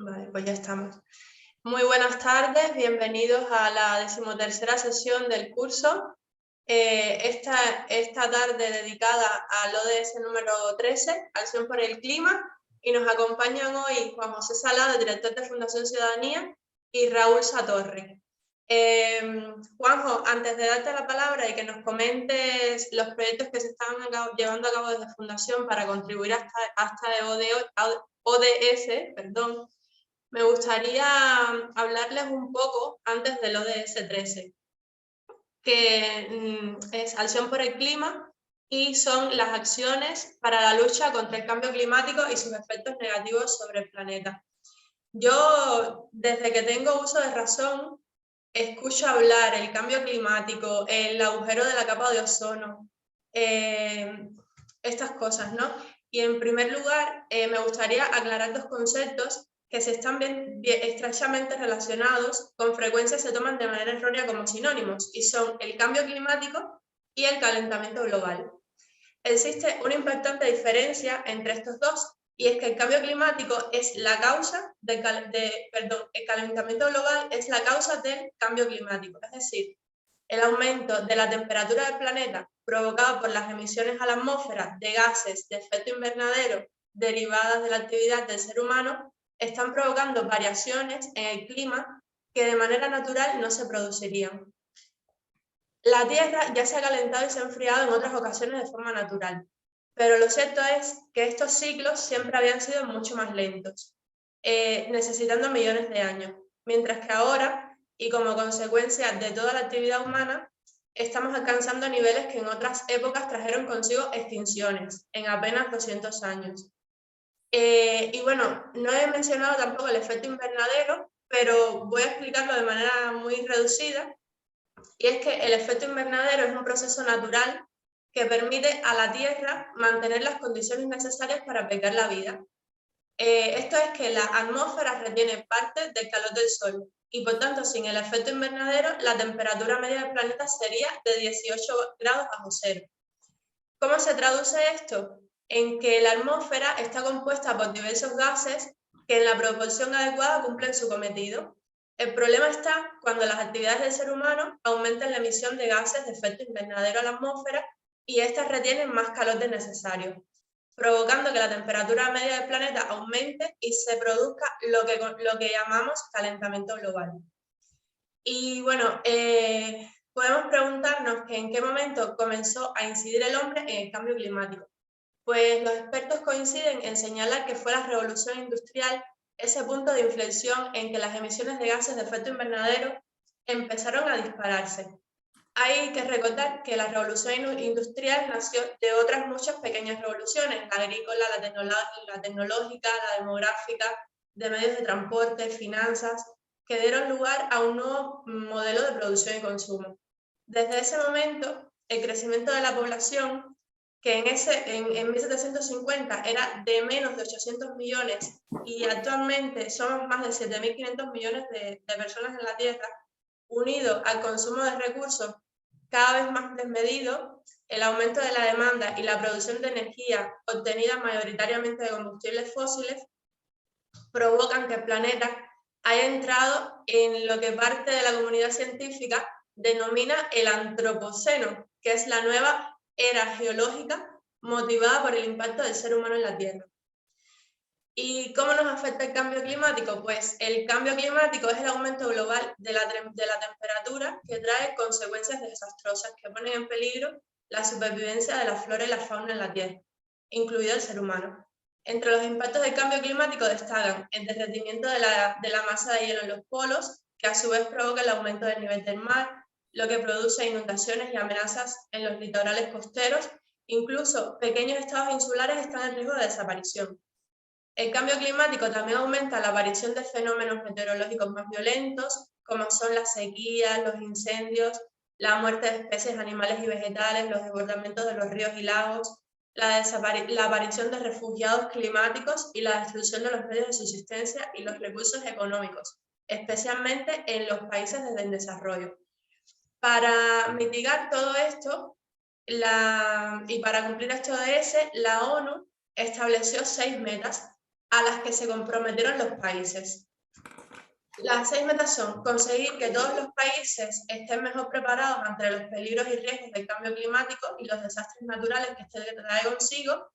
Vale, pues ya estamos. Muy buenas tardes, bienvenidos a la 13ª sesión del curso. Esta tarde dedicada al ODS número 13, Acción por el Clima, y nos acompañan hoy Juan José Salado, director de Fundación Ciudadanía, y Raúl Satorre. Juanjo, antes de darte la palabra y que nos comentes los proyectos que se están llevando a cabo desde Fundación para contribuir hasta ODS, perdón, me gustaría hablarles un poco antes del ODS 13, que es Acción por el Clima y son las acciones para la lucha contra el cambio climático y sus efectos negativos sobre el planeta. Yo, desde que tengo uso de razón, escucho hablar el cambio climático, el agujero de la capa de ozono, estas cosas, ¿no? Y en primer lugar, me gustaría aclarar dos conceptos que se están bien estrechamente relacionados, con frecuencia se toman de manera errónea como sinónimos, y son el cambio climático y el calentamiento global. Existe una importante diferencia entre estos dos, y es que el cambio climático es la causa el calentamiento global es la causa del cambio climático, es decir, el aumento de la temperatura del planeta provocado por las emisiones a la atmósfera de gases de efecto invernadero derivadas de la actividad del ser humano están provocando variaciones en el clima que de manera natural no se producirían. La Tierra ya se ha calentado y se ha enfriado en otras ocasiones de forma natural, pero lo cierto es que estos ciclos siempre habían sido mucho más lentos, necesitando millones de años, mientras que ahora, y como consecuencia de toda la actividad humana, estamos alcanzando niveles que en otras épocas trajeron consigo extinciones, en apenas 200 años. Y bueno, no he mencionado tampoco el efecto invernadero, pero voy a explicarlo de manera muy reducida. Y es que el efecto invernadero es un proceso natural que permite a la Tierra mantener las condiciones necesarias para albergar la vida. Esto es que la atmósfera retiene parte del calor del Sol y por tanto sin el efecto invernadero la temperatura media del planeta sería de 18 grados bajo cero. ¿Cómo se traduce esto? En que la atmósfera está compuesta por diversos gases que en la proporción adecuada cumplen su cometido. El problema está cuando las actividades del ser humano aumentan la emisión de gases de efecto invernadero a la atmósfera y éstas retienen más calor del necesario, provocando que la temperatura media del planeta aumente y se produzca lo que llamamos calentamiento global. Y bueno, podemos preguntarnos que en qué momento comenzó a incidir el hombre en el cambio climático. Pues los expertos coinciden en señalar que fue la revolución industrial ese punto de inflexión en que las emisiones de gases de efecto invernadero empezaron a dispararse. Hay que recordar que la revolución industrial nació de otras muchas pequeñas revoluciones, la agrícola, la tecnológica, la demográfica, de medios de transporte, finanzas, que dieron lugar a un nuevo modelo de producción y consumo. Desde ese momento, el crecimiento de la población, que en 1750 era de menos de 800 millones y actualmente somos más de 7.500 millones de personas en la Tierra, unido al consumo de recursos cada vez más desmedido, el aumento de la demanda y la producción de energía obtenida mayoritariamente de combustibles fósiles provocan que el planeta haya entrado en lo que parte de la comunidad científica denomina el antropoceno, que es la nueva era geológica motivada por el impacto del ser humano en la Tierra. ¿Y cómo nos afecta el cambio climático? Pues el cambio climático es el aumento global de la temperatura que trae consecuencias desastrosas que ponen en peligro la supervivencia de la flora y la fauna en la Tierra, incluido el ser humano. Entre los impactos del cambio climático destacan el derretimiento de la masa de hielo en los polos, que a su vez provoca el aumento del nivel del mar, lo que produce inundaciones y amenazas en los litorales costeros. Incluso pequeños estados insulares están en riesgo de desaparición. El cambio climático también aumenta la aparición de fenómenos meteorológicos más violentos, como son las sequías, los incendios, la muerte de especies animales y vegetales, los desbordamientos de los ríos y lagos, la aparición de refugiados climáticos y la destrucción de los medios de subsistencia y los recursos económicos, especialmente en los países en desarrollo. Para mitigar todo esto y para cumplir este ODS, la ONU estableció 6 metas a las que se comprometieron los países. Las 6 metas son conseguir que todos los países estén mejor preparados ante los peligros y riesgos del cambio climático y los desastres naturales que este trae consigo,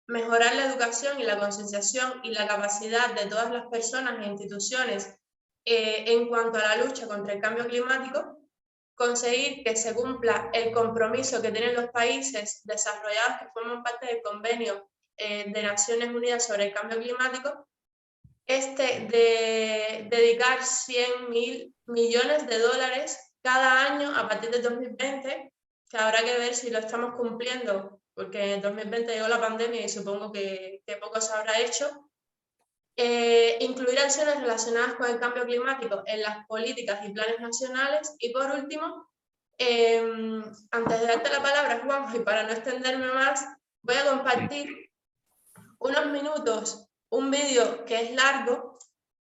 mejorar la educación y la concienciación y la capacidad de todas las personas e instituciones en cuanto a la lucha contra el cambio climático, conseguir que se cumpla el compromiso que tienen los países desarrollados que forman parte del Convenio de Naciones Unidas sobre el Cambio Climático, de dedicar 100.000 millones de dólares cada año a partir de 2020, que habrá que ver si lo estamos cumpliendo, porque en 2020 llegó la pandemia y supongo que poco se habrá hecho. Incluir acciones relacionadas con el cambio climático en las políticas y planes nacionales. Y por último, antes de darte la palabra, Juanjo, y para no extenderme más, voy a compartir unos minutos un vídeo que es largo,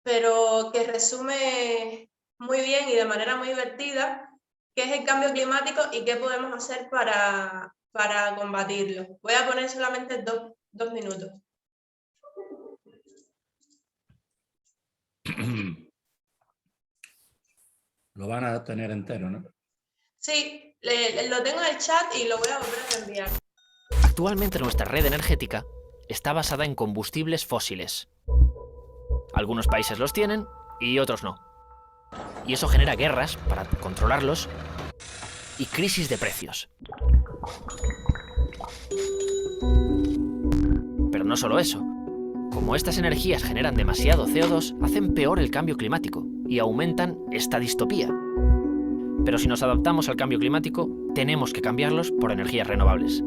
pero que resume muy bien y de manera muy divertida qué es el cambio climático y qué podemos hacer para combatirlo. Voy a poner solamente dos minutos. Lo van a tener entero, ¿no? Sí, lo tengo en el chat y lo voy a volver a enviar. Actualmente nuestra red energética está basada en combustibles fósiles. Algunos países los tienen y otros no. Y eso genera guerras para controlarlos y crisis de precios. Pero no solo eso. Como estas energías generan demasiado CO2, hacen peor el cambio climático y aumentan esta distopía. Pero si nos adaptamos al cambio climático, tenemos que cambiarlos por energías renovables.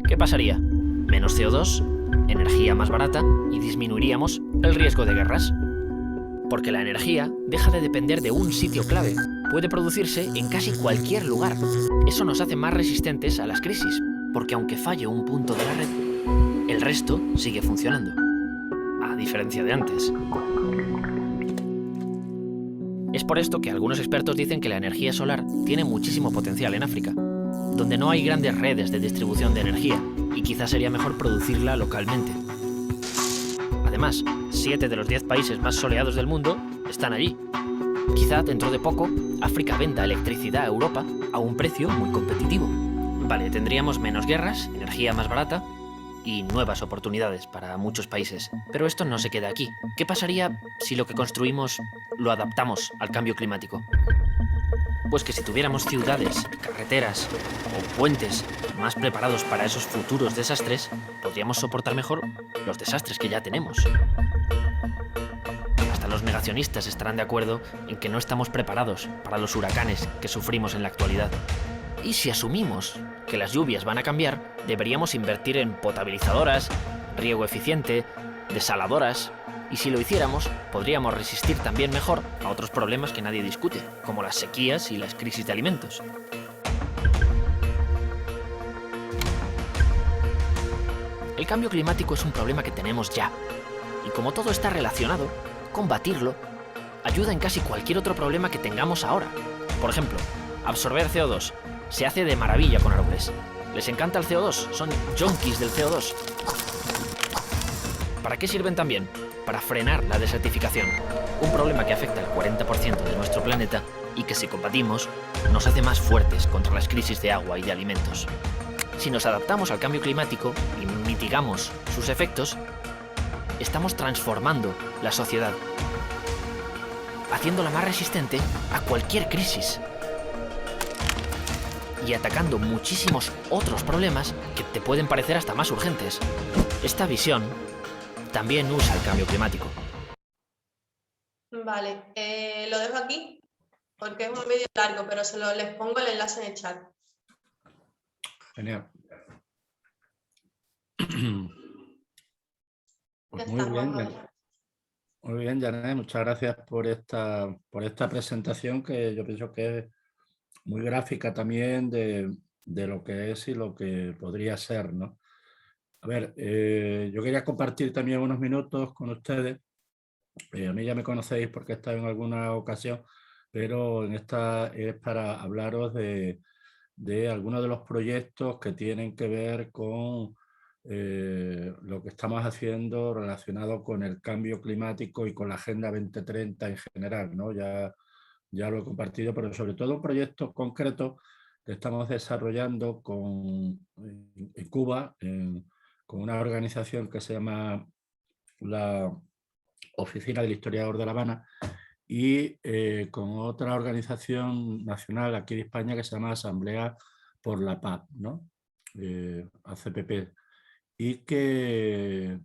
¿Qué pasaría? Menos CO2, energía más barata y disminuiríamos el riesgo de guerras. Porque la energía deja de depender de un sitio clave. Puede producirse en casi cualquier lugar. Eso nos hace más resistentes a las crisis, porque aunque falle un punto de la red, el resto sigue funcionando. A diferencia de antes. Es por esto que algunos expertos dicen que la energía solar tiene muchísimo potencial en África, donde no hay grandes redes de distribución de energía y quizás sería mejor producirla localmente. Además, 7 de los 10 países más soleados del mundo están allí. Quizá dentro de poco África venda electricidad a Europa a un precio muy competitivo. Vale, tendríamos menos guerras, energía más barata y nuevas oportunidades para muchos países. Pero esto no se queda aquí. ¿Qué pasaría si lo que construimos lo adaptamos al cambio climático? Pues que si tuviéramos ciudades, carreteras o puentes más preparados para esos futuros desastres, podríamos soportar mejor los desastres que ya tenemos. Hasta los negacionistas estarán de acuerdo en que no estamos preparados para los huracanes que sufrimos en la actualidad. Y si asumimos que las lluvias van a cambiar, deberíamos invertir en potabilizadoras, riego eficiente, desaladoras. Y si lo hiciéramos, podríamos resistir también mejor a otros problemas que nadie discute, como las sequías y las crisis de alimentos. El cambio climático es un problema que tenemos ya. Y como todo está relacionado, combatirlo ayuda en casi cualquier otro problema que tengamos ahora. Por ejemplo, absorber CO2. Se hace de maravilla con árboles. Les encanta el CO2, son junkies del CO2. ¿Para qué sirven también? Para frenar la desertificación, un problema que afecta al 40% de nuestro planeta y que si combatimos, nos hace más fuertes contra las crisis de agua y de alimentos. Si nos adaptamos al cambio climático y mitigamos sus efectos, estamos transformando la sociedad, haciéndola más resistente a cualquier crisis y atacando muchísimos otros problemas que te pueden parecer hasta más urgentes. Esta visión también usa el cambio climático. Vale, lo dejo aquí porque es un vídeo largo, pero les pongo el enlace en el chat. Genial. Pues Ya está, muy bien, Janet, muchas gracias por esta presentación que yo pienso que es muy gráfica también de lo que es y lo que podría ser, ¿no? A ver, yo quería compartir también unos minutos con ustedes. A mí ya me conocéis porque he estado en alguna ocasión, pero en esta es para hablaros de algunos de los proyectos que tienen que ver con lo que estamos haciendo relacionado con el cambio climático y con la Agenda 2030 en general, ¿no? Ya lo he compartido, pero sobre todo un proyecto concreto que estamos desarrollando en Cuba, con una organización que se llama la Oficina del Historiador de La Habana, y con otra organización nacional aquí de España que se llama Asamblea por la Paz, ¿no? ACPP, y que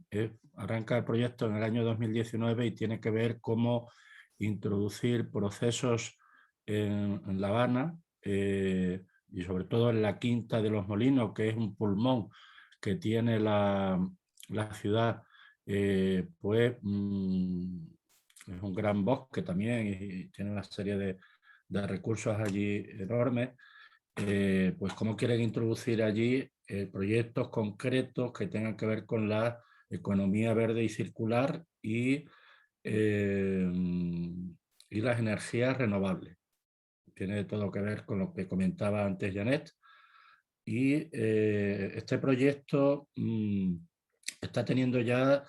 arranca el proyecto en el año 2019 y tiene que ver cómo introducir procesos en La Habana y sobre todo en la Quinta de los Molinos, que es un pulmón que tiene la ciudad, pues es un gran bosque también y tiene una serie de recursos allí enormes. Pues cómo quieren introducir allí proyectos concretos que tengan que ver con la economía verde y circular y las energías renovables. Tiene todo que ver con lo que comentaba antes Janet. Y este proyecto está teniendo ya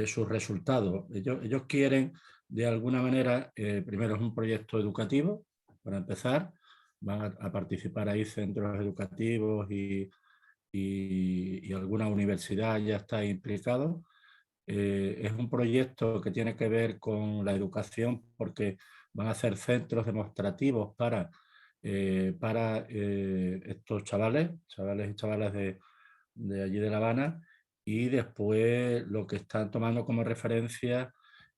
sus resultados. Ellos quieren, de alguna manera, primero es un proyecto educativo, para empezar. Van a participar ahí centros educativos y alguna universidad ya está implicado. Es un proyecto que tiene que ver con la educación porque van a hacer centros demostrativos para estos chavales y chavalas de allí de La Habana, y después lo que están tomando como referencia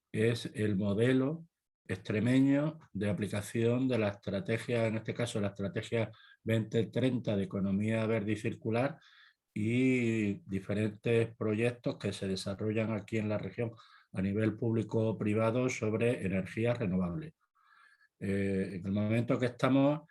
es el modelo extremeño de aplicación de la estrategia, en este caso la estrategia 2030 de economía verde y circular, y diferentes proyectos que se desarrollan aquí en la región a nivel público-privado sobre energías renovables. En el momento que estamos,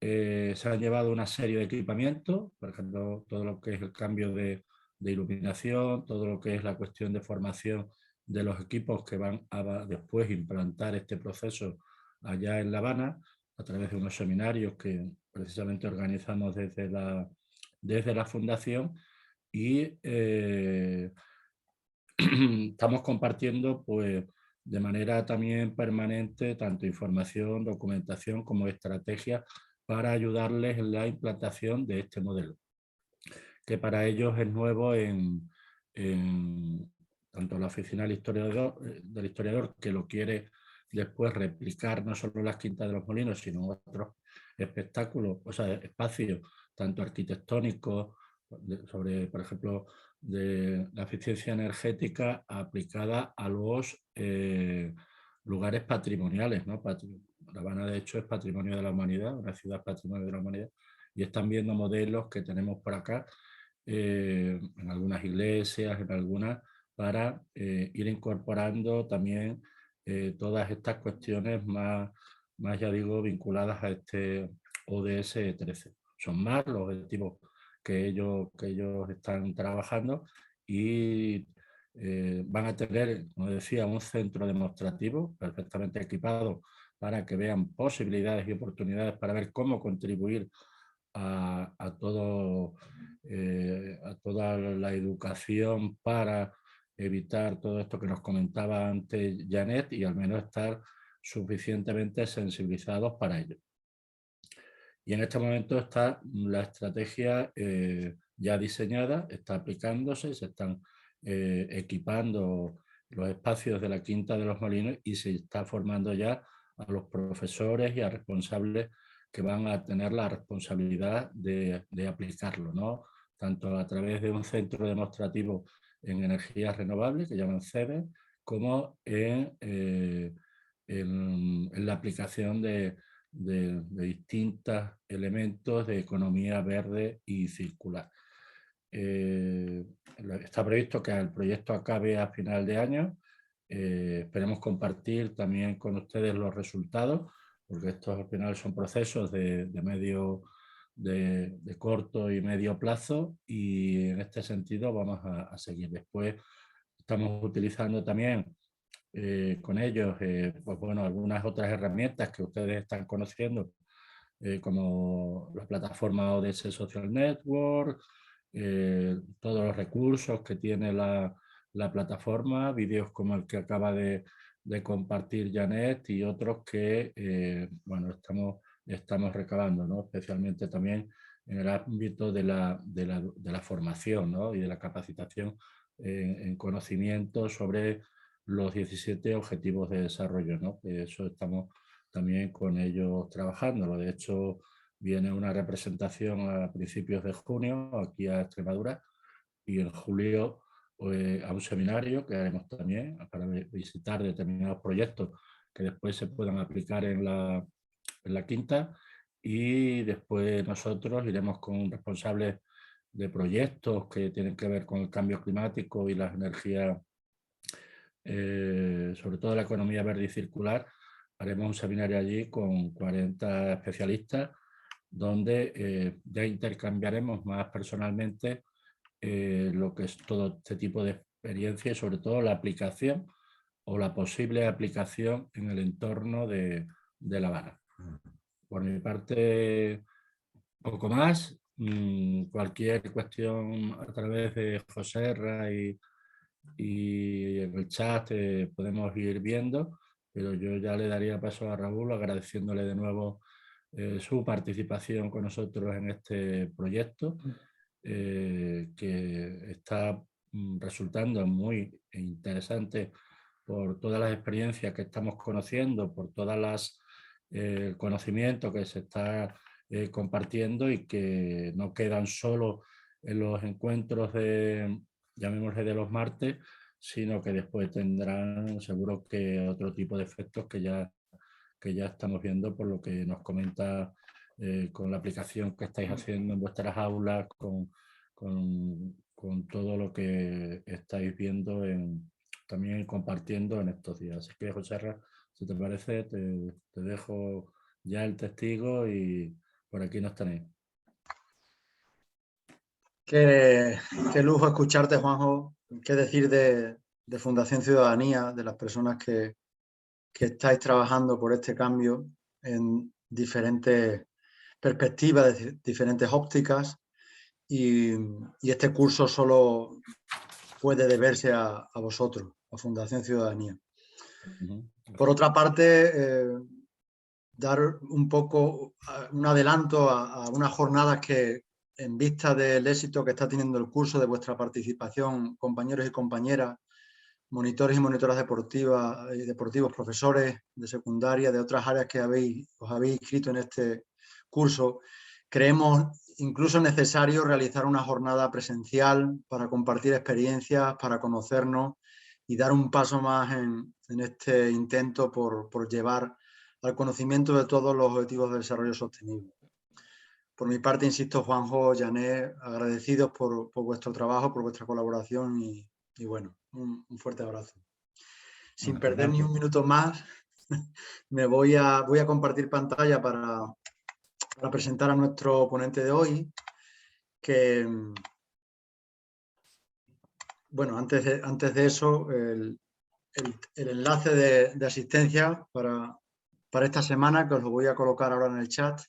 se han llevado una serie de equipamientos, por ejemplo, todo lo que es el cambio de iluminación, todo lo que es la cuestión de formación de los equipos que van a después implantar este proceso allá en La Habana, a través de unos seminarios que precisamente organizamos desde la Fundación, y estamos compartiendo pues, de manera también permanente tanto información, documentación como estrategias para ayudarles en la implantación de este modelo, que para ellos es nuevo en tanto la oficina del historiador, que lo quiere después replicar no solo en las Quintas de los Molinos, sino en otros espectáculos, o sea, espacios, tanto arquitectónicos, sobre, por ejemplo, de la eficiencia energética aplicada a los lugares patrimoniales, ¿no? La Habana, de hecho, es patrimonio de la humanidad, una ciudad patrimonio de la humanidad, y están viendo modelos que tenemos por acá, en algunas iglesias, en algunas, para ir incorporando también todas estas cuestiones más, ya digo, vinculadas a este ODS 13. Son más los objetivos que ellos están trabajando, y van a tener, como decía, un centro demostrativo perfectamente equipado para que vean posibilidades y oportunidades para ver cómo contribuir a toda la educación para evitar todo esto que nos comentaba antes Janet, y al menos estar suficientemente sensibilizados para ello. Y en este momento está la estrategia ya diseñada, está aplicándose, se están equipando los espacios de la Quinta de los Molinos y se está formando ya a los profesores y a responsables que van a tener la responsabilidad de aplicarlo, ¿no? Tanto a través de un centro demostrativo en energías renovables, que llaman CEDE, como en la aplicación de distintos elementos de economía verde y circular. Está previsto que el proyecto acabe a final de año. Esperemos compartir también con ustedes los resultados, porque estos al final son procesos de corto y medio plazo, y en este sentido vamos a seguir. Después estamos utilizando también con ellos pues bueno, algunas otras herramientas que ustedes están conociendo, como la plataforma ODS Social Network, todos los recursos que tiene la plataforma, vídeos como el que acaba de compartir Janet y otros que bueno, estamos recabando, ¿no? Especialmente también en el ámbito de la formación, ¿no? Y de la capacitación en conocimiento sobre los 17 Objetivos de Desarrollo, ¿no? Que eso estamos también con ellos trabajando. De hecho, viene una representación a principios de junio aquí a Extremadura y en julio a un seminario que haremos también para visitar determinados proyectos que después se puedan aplicar en la quinta, y después nosotros iremos con responsables de proyectos que tienen que ver con el cambio climático y las energías, sobre todo la economía verde y circular. Haremos un seminario allí con 40 especialistas donde ya intercambiaremos más personalmente lo que es todo este tipo de experiencia y sobre todo la aplicación o la posible aplicación en el entorno de La Habana. Por mi parte, poco más. Cualquier cuestión a través de Joserra y en el chat podemos ir viendo, pero yo ya le daría paso a Raúl agradeciéndole de nuevo su participación con nosotros en este proyecto, que está resultando muy interesante por todas las experiencias que estamos conociendo, por todas las conocimientos que se está compartiendo y que no quedan solo en los encuentros llamémosle de los martes, sino que después tendrán seguro que otro tipo de efectos que ya estamos viendo por lo que nos comenta con la aplicación que estáis haciendo en vuestras aulas, con todo lo que estáis viendo también compartiendo en estos días. Así que, José Ra, si te parece, te dejo ya el testigo y por aquí nos tenéis. Qué lujo escucharte, Juanjo. Qué decir de Fundación Ciudadanía, de las personas que estáis trabajando por este cambio en diferentes perspectivas, diferentes ópticas, y este curso solo puede deberse a vosotros, a Fundación Ciudadanía. Por otra parte, dar un poco un adelanto a unas jornadas que, en vista del éxito que está teniendo el curso, de vuestra participación, compañeros y compañeras, monitores y monitoras deportivas y deportivos, profesores de secundaria, de otras áreas que os habéis inscrito en este curso, creemos incluso necesario realizar una jornada presencial para compartir experiencias, para conocernos y dar un paso más en este intento por llevar al conocimiento de todos los objetivos de desarrollo sostenible. Por mi parte, insisto, Juanjo, Janet, agradecidos por vuestro trabajo, por vuestra colaboración y bueno, un fuerte abrazo. Sin perder ni un minuto más, me voy a compartir pantalla para presentar a nuestro ponente de hoy, que, bueno, antes de eso, el enlace de asistencia para esta semana, que os lo voy a colocar ahora en el chat.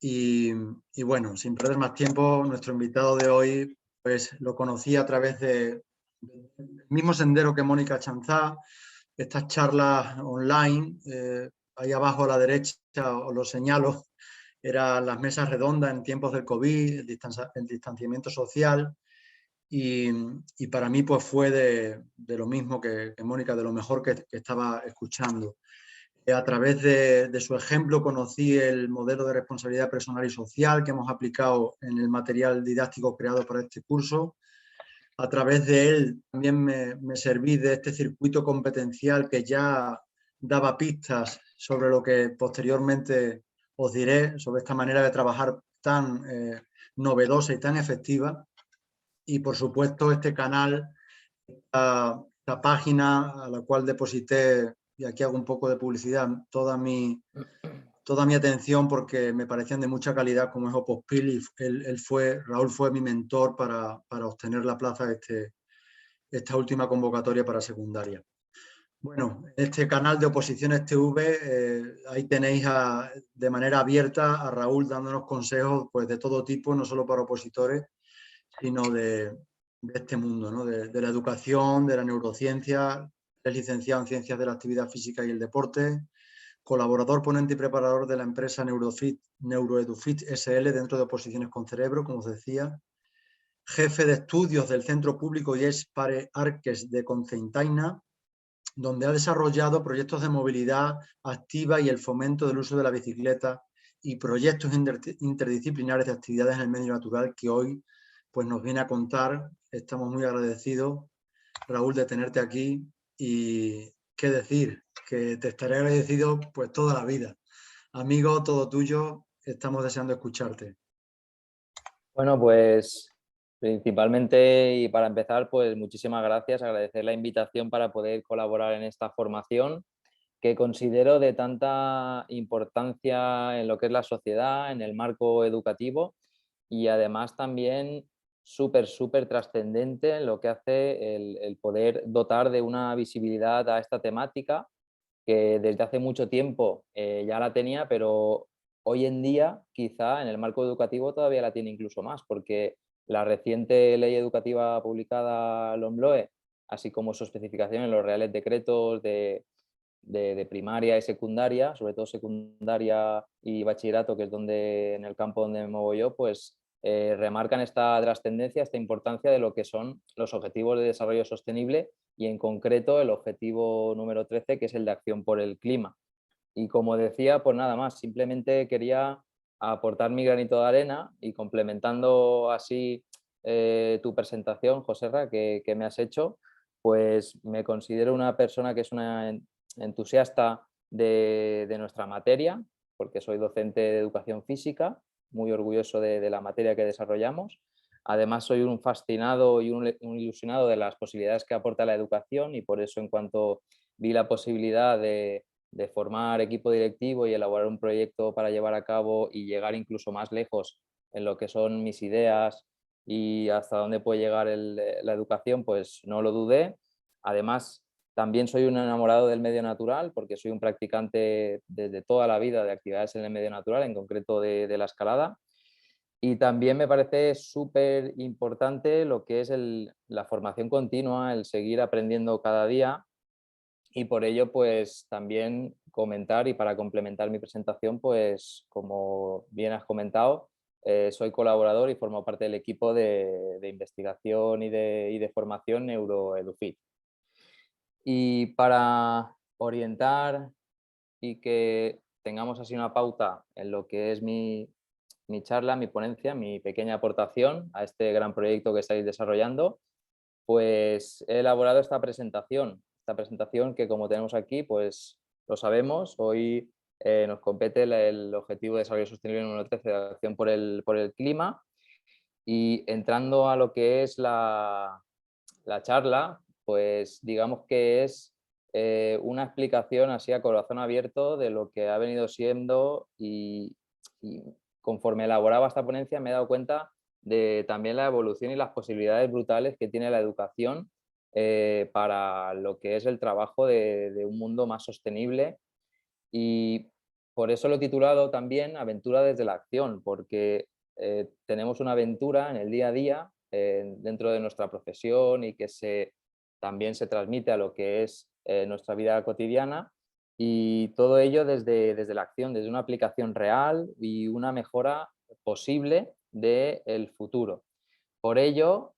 Y bueno, sin perder más tiempo, nuestro invitado de hoy, pues lo conocí a través del mismo sendero que Mónica Chanzá, estas charlas online, ahí abajo a la derecha os lo señalo, eran las mesas redondas en tiempos del COVID, el distanciamiento social, y para mí pues fue de lo mismo que Mónica, de lo mejor que estaba escuchando. A través de su ejemplo conocí el modelo de responsabilidad personal y social que hemos aplicado en el material didáctico creado para este curso. A través de él también me serví de este circuito competencial que ya daba pistas sobre lo que posteriormente os diré, sobre esta manera de trabajar tan novedosa y tan efectiva. Y por supuesto este canal, esta página a la cual deposité, y aquí hago un poco de publicidad, toda mi atención, porque me parecían de mucha calidad, como es Opospil, y Raúl fue mi mentor para obtener la plaza esta última convocatoria para secundaria. Bueno, este canal de Oposiciones TV, ahí tenéis de manera abierta a Raúl dándonos consejos pues, de todo tipo, no solo para opositores, sino de este mundo, ¿no? De la educación, de la neurociencia. Es licenciado en Ciencias de la Actividad Física y el Deporte, colaborador, ponente y preparador de la empresa Neuroedufit SL dentro de Oposiciones con Cerebro, como os decía, jefe de estudios del Centro Público Yes Pare Arques de Cocentaina, donde ha desarrollado proyectos de movilidad activa y el fomento del uso de la bicicleta y proyectos interdisciplinares de actividades en el medio natural que hoy pues, nos viene a contar. Estamos muy agradecidos, Raúl, de tenerte aquí y qué decir, que te estaré agradecido pues toda la vida. Amigo, todo tuyo, estamos deseando escucharte. Bueno, pues principalmente y para empezar, pues muchísimas gracias, agradecer la invitación para poder colaborar en esta formación que considero de tanta importancia en lo que es la sociedad, en el marco educativo y además también súper trascendente en lo que hace el poder dotar de una visibilidad a esta temática que desde hace mucho tiempo ya la tenía, pero hoy en día quizá en el marco educativo todavía la tiene incluso más, porque la reciente ley educativa publicada LOMLOE, así como su especificación en los reales decretos de primaria y secundaria, sobre todo secundaria y bachillerato, que es donde en el campo donde me muevo yo, pues remarcan esta trascendencia, esta importancia de lo que son los objetivos de desarrollo sostenible y en concreto el objetivo número 13, que es el de acción por el clima. Y como decía, pues nada más, simplemente quería aportar mi granito de arena y complementando así tu presentación, Joserra, que me has hecho, pues me considero una persona que es una entusiasta de nuestra materia, porque soy docente de educación física, muy orgulloso de la materia que desarrollamos. Además, soy un fascinado y un ilusionado de las posibilidades que aporta la educación y por eso en cuanto vi la posibilidad de formar equipo directivo y elaborar un proyecto para llevar a cabo y llegar incluso más lejos en lo que son mis ideas y hasta dónde puede llegar la educación, pues no lo dudé. Además, también soy un enamorado del medio natural porque soy un practicante desde toda la vida de actividades en el medio natural, en concreto de la escalada. Y también me parece súper importante lo que es la formación continua, el seguir aprendiendo cada día. Y por ello, pues también comentar y para complementar mi presentación, pues como bien has comentado, soy colaborador y formo parte del equipo de investigación y de formación Neuroedufit. Y para orientar y que tengamos así una pauta en lo que es mi charla, mi ponencia, mi pequeña aportación a este gran proyecto que estáis desarrollando, pues he elaborado esta presentación que como tenemos aquí, pues lo sabemos, hoy nos compete el Objetivo de Desarrollo Sostenible número 13 de acción por el clima y entrando a lo que es la charla, pues digamos que es una explicación así a corazón abierto de lo que ha venido siendo y conforme elaboraba esta ponencia me he dado cuenta de también la evolución y las posibilidades brutales que tiene la educación para lo que es el trabajo de un mundo más sostenible y por eso lo he titulado también Aventura desde la acción, porque tenemos una aventura en el día a día dentro de nuestra profesión y que también se transmite a lo que es nuestra vida cotidiana y todo ello desde la acción, desde una aplicación real y una mejora posible del futuro. Por ello,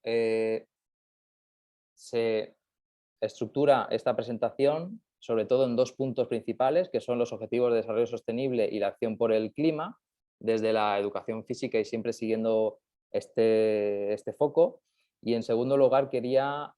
se estructura esta presentación sobre todo en dos puntos principales, que son los objetivos de desarrollo sostenible y la acción por el clima, desde la educación física y siempre siguiendo este foco. Y en segundo lugar, quería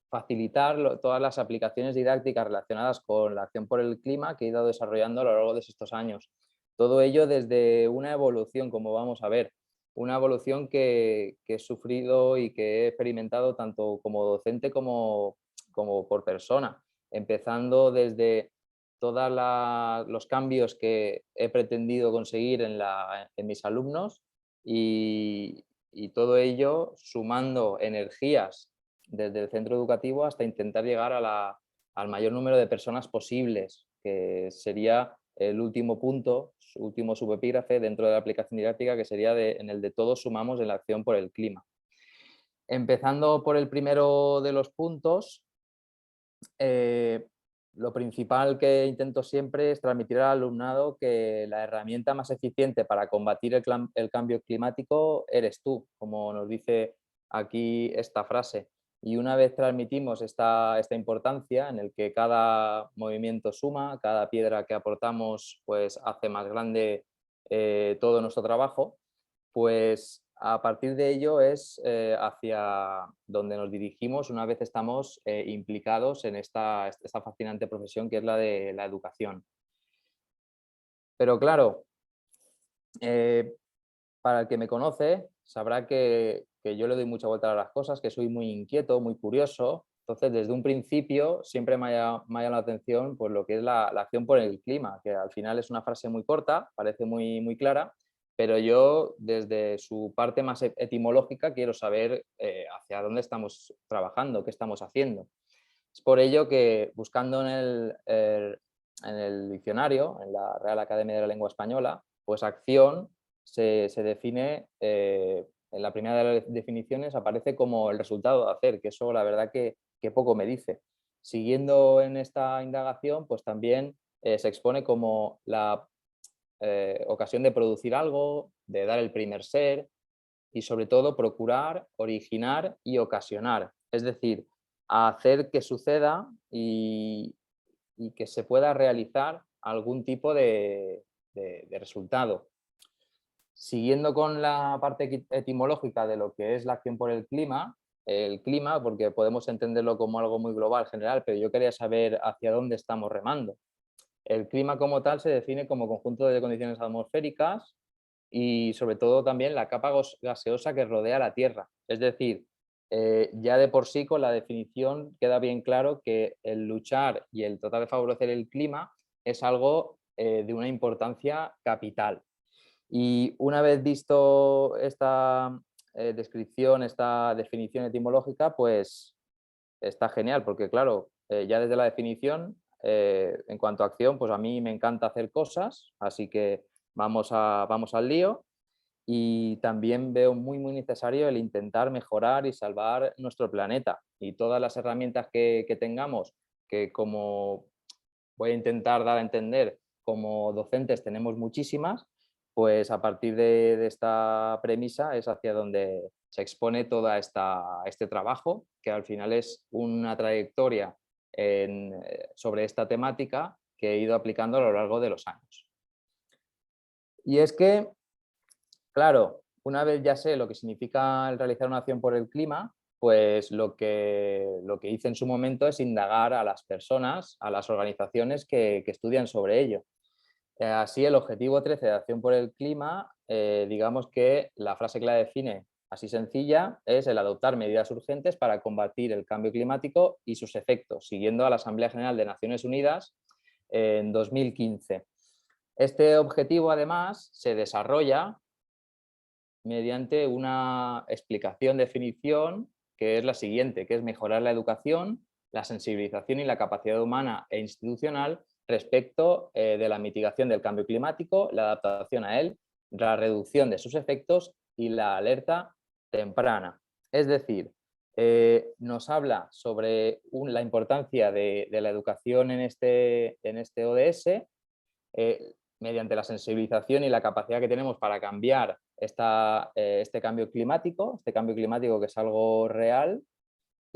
facilitar todas las aplicaciones didácticas relacionadas con la acción por el clima que he ido desarrollando a lo largo de estos años. Todo ello desde una evolución, como vamos a ver, una evolución que he sufrido y que he experimentado tanto como docente como por persona, empezando desde todos los cambios que he pretendido conseguir en mis alumnos y todo ello sumando energías desde el centro educativo hasta intentar llegar al mayor número de personas posibles, que sería el último punto, su último subepígrafe dentro de la aplicación didáctica, que sería en el de todos sumamos en la acción por el clima. Empezando por el primero de los puntos, lo principal que intento siempre es transmitir al alumnado que la herramienta más eficiente para combatir el cambio climático eres tú, como nos dice aquí esta frase. Y una vez transmitimos esta importancia en el que cada movimiento suma, cada piedra que aportamos pues hace más grande todo nuestro trabajo, pues a partir de ello es hacia donde nos dirigimos una vez estamos implicados en esta fascinante profesión que es la de la educación. Pero claro, para el que me conoce sabrá que yo le doy mucha vuelta a las cosas, que soy muy inquieto, muy curioso. Entonces, desde un principio siempre me ha llamado la atención pues, lo que es la acción por el clima, que al final es una frase muy corta, parece muy clara, pero yo desde su parte más etimológica quiero saber hacia dónde estamos trabajando, qué estamos haciendo. Es por ello que buscando en el diccionario, en la Real Academia de la Lengua Española, pues acción se define, en la primera de las definiciones aparece como el resultado de hacer, que eso la verdad que poco me dice. Siguiendo en esta indagación, pues también se expone como la ocasión de producir algo, de dar el primer ser y sobre todo procurar, originar y ocasionar. Es decir, hacer que suceda y que se pueda realizar algún tipo de resultado. Siguiendo con la parte etimológica de lo que es la acción por el clima, porque podemos entenderlo como algo muy global, general, pero yo quería saber hacia dónde estamos remando. El clima como tal se define como conjunto de condiciones atmosféricas y sobre todo también la capa gaseosa que rodea la Tierra. Es decir, ya de por sí con la definición queda bien claro que el luchar y el tratar de favorecer el clima es algo de una importancia capital. Y una vez visto esta descripción, esta definición etimológica, pues está genial, porque claro, ya desde la definición, en cuanto a acción, pues a mí me encanta hacer cosas, así que vamos al lío. Y también veo muy necesario el intentar mejorar y salvar nuestro planeta. Y todas las herramientas que tengamos, que como voy a intentar dar a entender, como docentes tenemos muchísimas, pues a partir de esta premisa es hacia donde se expone todo este trabajo, que al final es una trayectoria sobre esta temática que he ido aplicando a lo largo de los años. Y es que, claro, una vez ya sé lo que significa el realizar una acción por el clima, pues lo que hice en su momento es indagar a las personas, a las organizaciones que estudian sobre ello. Así, el objetivo 13 de acción por el clima, digamos que la frase que la define así sencilla es el adoptar medidas urgentes para combatir el cambio climático y sus efectos, siguiendo a la Asamblea General de Naciones Unidas en 2015. Este objetivo, además, se desarrolla mediante una explicación, definición, que es la siguiente, que es mejorar la educación, la sensibilización y la capacidad humana e institucional respecto de la mitigación del cambio climático, la adaptación a él, la reducción de sus efectos y la alerta temprana. Es decir, nos habla sobre la importancia de la educación en este ODS, mediante la sensibilización y la capacidad que tenemos para cambiar este cambio climático que es algo real,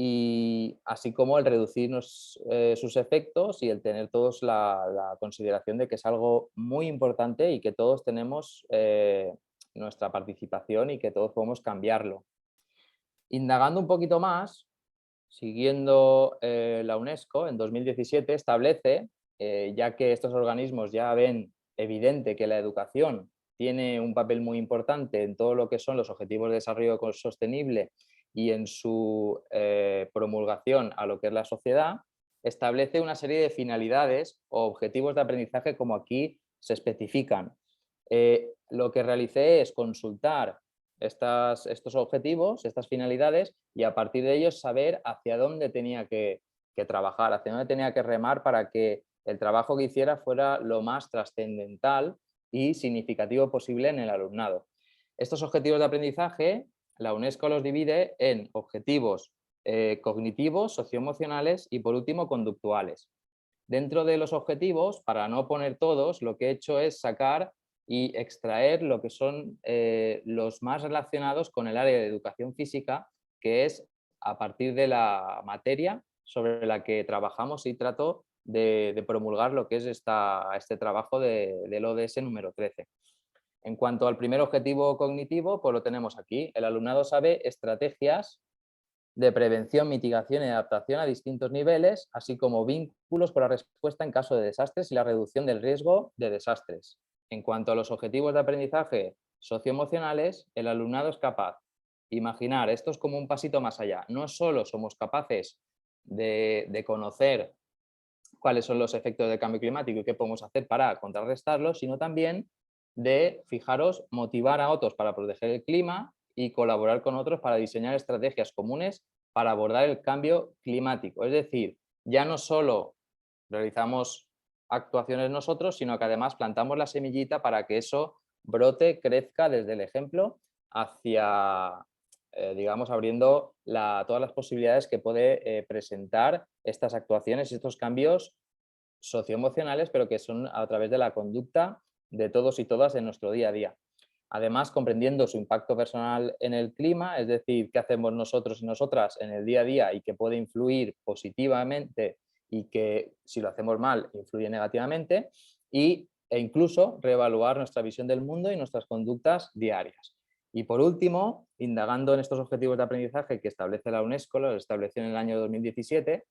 y así como el reducir sus efectos y el tener todos la consideración de que es algo muy importante y que todos tenemos nuestra participación y que todos podemos cambiarlo. Indagando un poquito más, siguiendo la UNESCO, en 2017 establece, ya que estos organismos ya ven evidente que la educación tiene un papel muy importante en todo lo que son los objetivos de desarrollo sostenible y en su promulgación a lo que es la sociedad, establece una serie de finalidades o objetivos de aprendizaje como aquí se especifican. Lo que realicé es consultar estos objetivos, estas finalidades, y a partir de ellos saber hacia dónde tenía que trabajar, hacia dónde tenía que remar para que el trabajo que hiciera fuera lo más trascendental y significativo posible en el alumnado. Estos objetivos de aprendizaje, la UNESCO los divide en objetivos cognitivos, socioemocionales y, por último, conductuales. Dentro de los objetivos, para no poner todos, lo que he hecho es sacar y extraer lo que son los más relacionados con el área de educación física, que es a partir de la materia sobre la que trabajamos y trato de promulgar lo que es este trabajo del ODS número 13. En cuanto al primer objetivo cognitivo, pues lo tenemos aquí. El alumnado sabe estrategias de prevención, mitigación y adaptación a distintos niveles, así como vínculos con la respuesta en caso de desastres y la reducción del riesgo de desastres. En cuanto a los objetivos de aprendizaje socioemocionales, el alumnado es capaz de imaginar, esto es como un pasito más allá, no solo somos capaces de conocer cuáles son los efectos del cambio climático y qué podemos hacer para contrarrestarlos, sino también de, fijaros, motivar a otros para proteger el clima y colaborar con otros para diseñar estrategias comunes para abordar el cambio climático. Es decir, ya no solo realizamos actuaciones nosotros, sino que además plantamos la semillita para que eso brote, crezca desde el ejemplo hacia, digamos, abriendo todas las posibilidades que puede presentar estas actuaciones y estos cambios socioemocionales, pero que son a través de la conducta de todos y todas en nuestro día a día. Además, comprendiendo su impacto personal en el clima, es decir, qué hacemos nosotros y nosotras en el día a día y que puede influir positivamente y que si lo hacemos mal influye negativamente, e incluso reevaluar nuestra visión del mundo y nuestras conductas diarias. Y por último, indagando en estos objetivos de aprendizaje que establece la UNESCO, los estableció en el año 2017,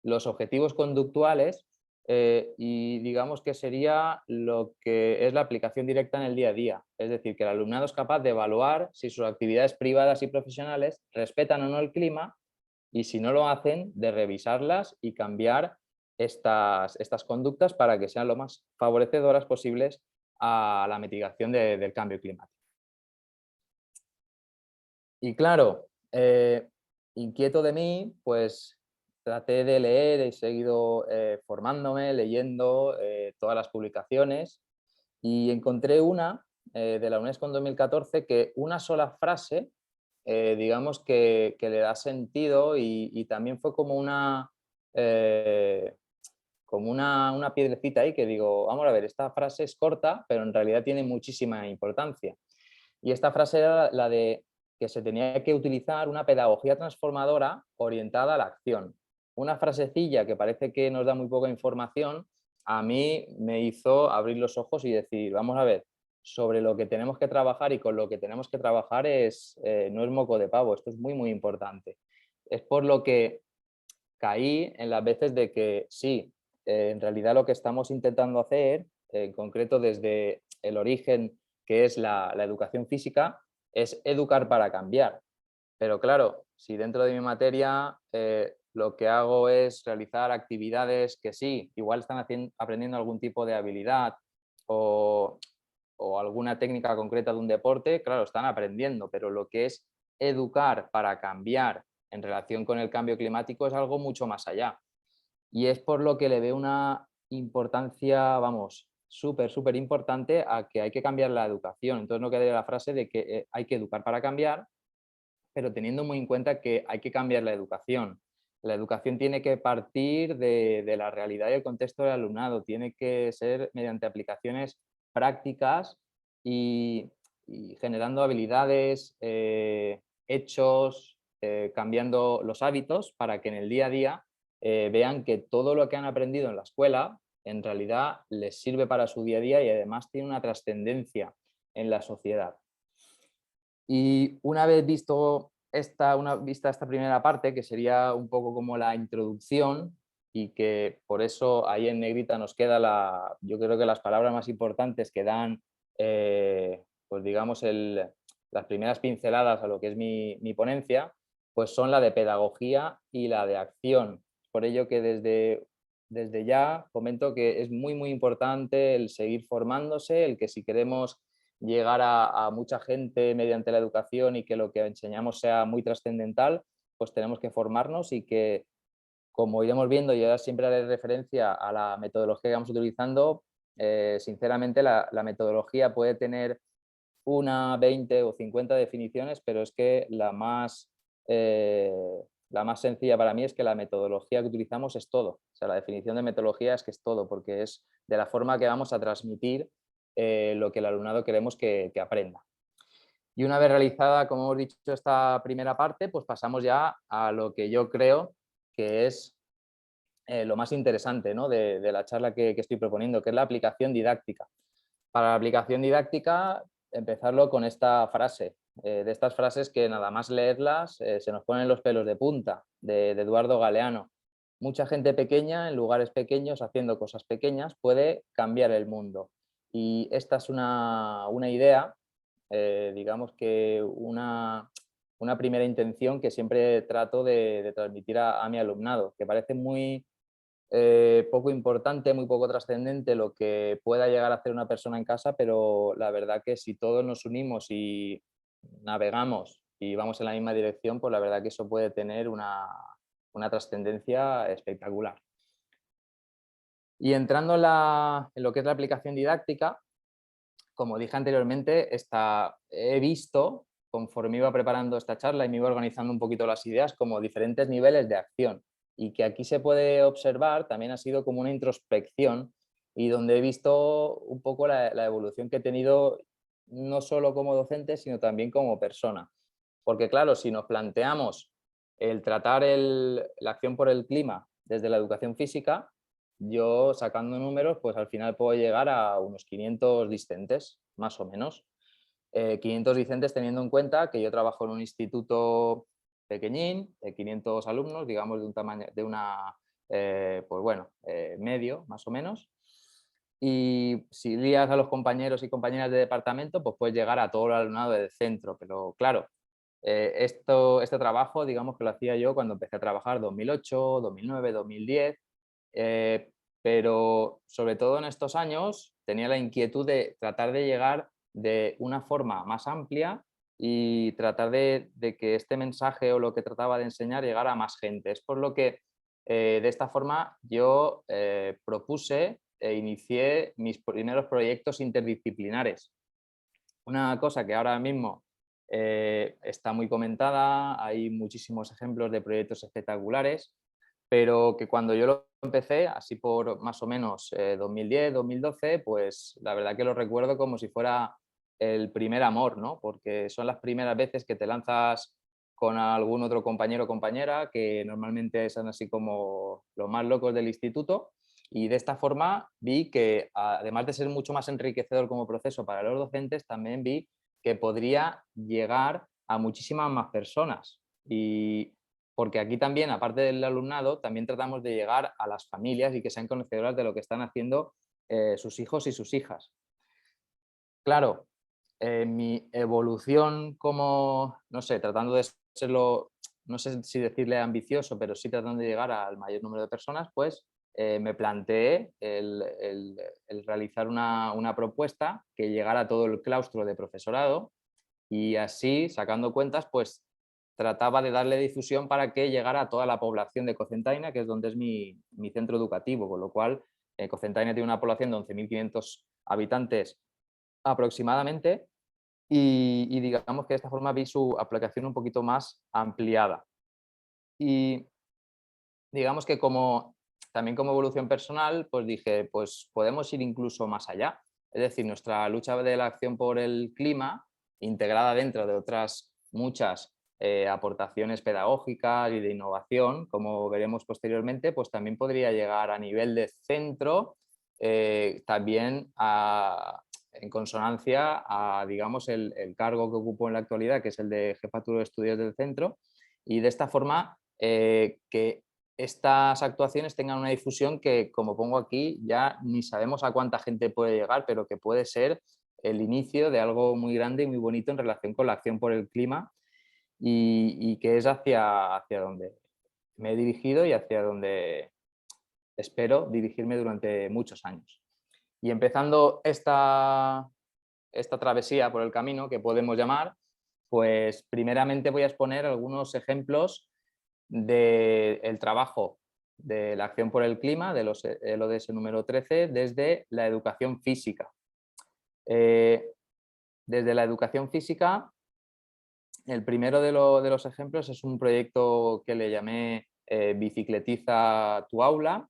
los objetivos conductuales y digamos que sería lo que es la aplicación directa en el día a día. Es decir, que el alumnado es capaz de evaluar si sus actividades privadas y profesionales respetan o no el clima y si no lo hacen, de revisarlas y cambiar estas conductas para que sean lo más favorecedoras posibles a la mitigación del cambio climático. Y claro, inquieto de mí, pues traté de leer, he seguido formándome, leyendo todas las publicaciones y encontré una de la UNESCO en 2014 que una sola frase, digamos que le da sentido y también fue como una piedrecita ahí que digo, vamos a ver, esta frase es corta, pero en realidad tiene muchísima importancia. Y esta frase era la de que se tenía que utilizar una pedagogía transformadora orientada a la acción. Una frasecilla que parece que nos da muy poca información, a mí me hizo abrir los ojos y decir, vamos a ver, sobre lo que tenemos que trabajar y con lo que tenemos que trabajar no es moco de pavo, esto es muy, muy importante. Es por lo que caí en las veces de que sí, en realidad lo que estamos intentando hacer, en concreto desde el origen que es la educación física, es educar para cambiar. Pero claro, si dentro de mi materia lo que hago es realizar actividades que sí, igual están aprendiendo algún tipo de habilidad o alguna técnica concreta de un deporte, claro, están aprendiendo, pero lo que es educar para cambiar en relación con el cambio climático es algo mucho más allá. Y es por lo que le veo una importancia, vamos, súper, súper importante a que hay que cambiar la educación. Entonces no quedaría la frase de que hay que educar para cambiar, pero teniendo muy en cuenta que hay que cambiar la educación. La educación tiene que partir de la realidad y el contexto del alumnado, tiene que ser mediante aplicaciones prácticas y generando habilidades, hechos, cambiando los hábitos para que en el día a día vean que todo lo que han aprendido en la escuela en realidad les sirve para su día a día y además tiene una trascendencia en la sociedad. Y una vez vista esta primera parte, que sería un poco como la introducción y que por eso ahí en negrita nos queda yo creo que las palabras más importantes que dan, pues digamos, las primeras pinceladas a lo que es mi ponencia, pues son la de pedagogía y la de acción. Por ello que desde ya comento que es muy, muy importante el seguir formándose, el que si queremos llegar a mucha gente mediante la educación y que lo que enseñamos sea muy trascendental, pues tenemos que formarnos y que como iremos viendo, yo siempre haré referencia a la metodología que vamos utilizando. Sinceramente, la metodología puede tener una, 20 o 50 definiciones, pero es que la más sencilla para mí es que la metodología que utilizamos es todo. O sea, la definición de metodología es que es todo, porque es de la forma que vamos a transmitir lo que el alumnado queremos que aprenda. Y una vez realizada, como hemos dicho, esta primera parte, pues pasamos ya a lo que yo creo que es lo más interesante, ¿no?, de la charla que estoy proponiendo, que es la aplicación didáctica. Para la aplicación didáctica, empezarlo con esta frase, de estas frases que nada más leerlas se nos ponen los pelos de punta, de Eduardo Galeano. Mucha gente pequeña en lugares pequeños haciendo cosas pequeñas puede cambiar el mundo. Y esta es una idea, digamos que una primera intención que siempre trato de transmitir a mi alumnado, que parece muy poco importante, muy poco trascendente lo que pueda llegar a hacer una persona en casa, pero la verdad que si todos nos unimos y navegamos y vamos en la misma dirección, pues la verdad que eso puede tener una trascendencia espectacular. Y entrando en lo que es la aplicación didáctica, como dije anteriormente, he visto, conforme iba preparando esta charla y me iba organizando un poquito las ideas, como diferentes niveles de acción. Y que aquí se puede observar también ha sido como una introspección y donde he visto un poco la evolución que he tenido no solo como docente, sino también como persona. Porque claro, si nos planteamos el tratar la acción por el clima desde la educación física, yo sacando números, pues al final puedo llegar a unos 500 discentes, más o menos. 500 discentes teniendo en cuenta que yo trabajo en un instituto pequeñín, de 500 alumnos, digamos de un tamaño, pues bueno, medio más o menos. Y si lías a los compañeros y compañeras de departamento, pues puedes llegar a todo el alumnado del centro. Pero claro, este trabajo, digamos que lo hacía yo cuando empecé a trabajar 2008, 2009, 2010. Pero sobre todo en estos años tenía la inquietud de tratar de llegar de una forma más amplia y tratar de que este mensaje o lo que trataba de enseñar llegara a más gente. Es por lo que de esta forma yo propuse e inicié mis primeros proyectos interdisciplinares. Una cosa que ahora mismo está muy comentada, hay muchísimos ejemplos de proyectos espectaculares, pero que cuando yo lo empecé, así por más o menos 2010, 2012, pues la verdad que lo recuerdo como si fuera el primer amor, ¿no? Porque son las primeras veces que te lanzas con algún otro compañero o compañera, que normalmente son así como los más locos del instituto, y de esta forma vi que, además de ser mucho más enriquecedor como proceso para los docentes, también vi que podría llegar a muchísimas más personas. Y porque aquí también, aparte del alumnado, también tratamos de llegar a las familias y que sean conocedoras de lo que están haciendo sus hijos y sus hijas. Claro, mi evolución como, no sé, tratando de serlo, no sé si decirle ambicioso, pero sí tratando de llegar al mayor número de personas, pues me planteé el realizar una propuesta que llegara a todo el claustro de profesorado y así, sacando cuentas, pues trataba de darle difusión para que llegara a toda la población de Cocentaina, que es donde es mi centro educativo, con lo cual Cocentaina tiene una población de 11.500 habitantes aproximadamente y digamos que de esta forma vi su aplicación un poquito más ampliada. Y digamos que también como evolución personal, pues dije, pues podemos ir incluso más allá. Es decir, nuestra lucha de la acción por el clima, integrada dentro de otras muchas aportaciones pedagógicas y de innovación, como veremos posteriormente, pues también podría llegar a nivel de centro, también en consonancia a, digamos, el cargo que ocupo en la actualidad, que es el de jefatura de estudios del centro, y de esta forma que estas actuaciones tengan una difusión que, como pongo aquí, ya ni sabemos a cuánta gente puede llegar, pero que puede ser el inicio de algo muy grande y muy bonito en relación con la acción por el clima y que es hacia donde me he dirigido y hacia donde espero dirigirme durante muchos años. Y empezando esta travesía por el camino que podemos llamar, pues primeramente voy a exponer algunos ejemplos del trabajo de la acción por el clima, de los ODS número 13, desde la educación física. Desde la educación física, el primero de los ejemplos es un proyecto que le llamé Bicicletiza tu aula.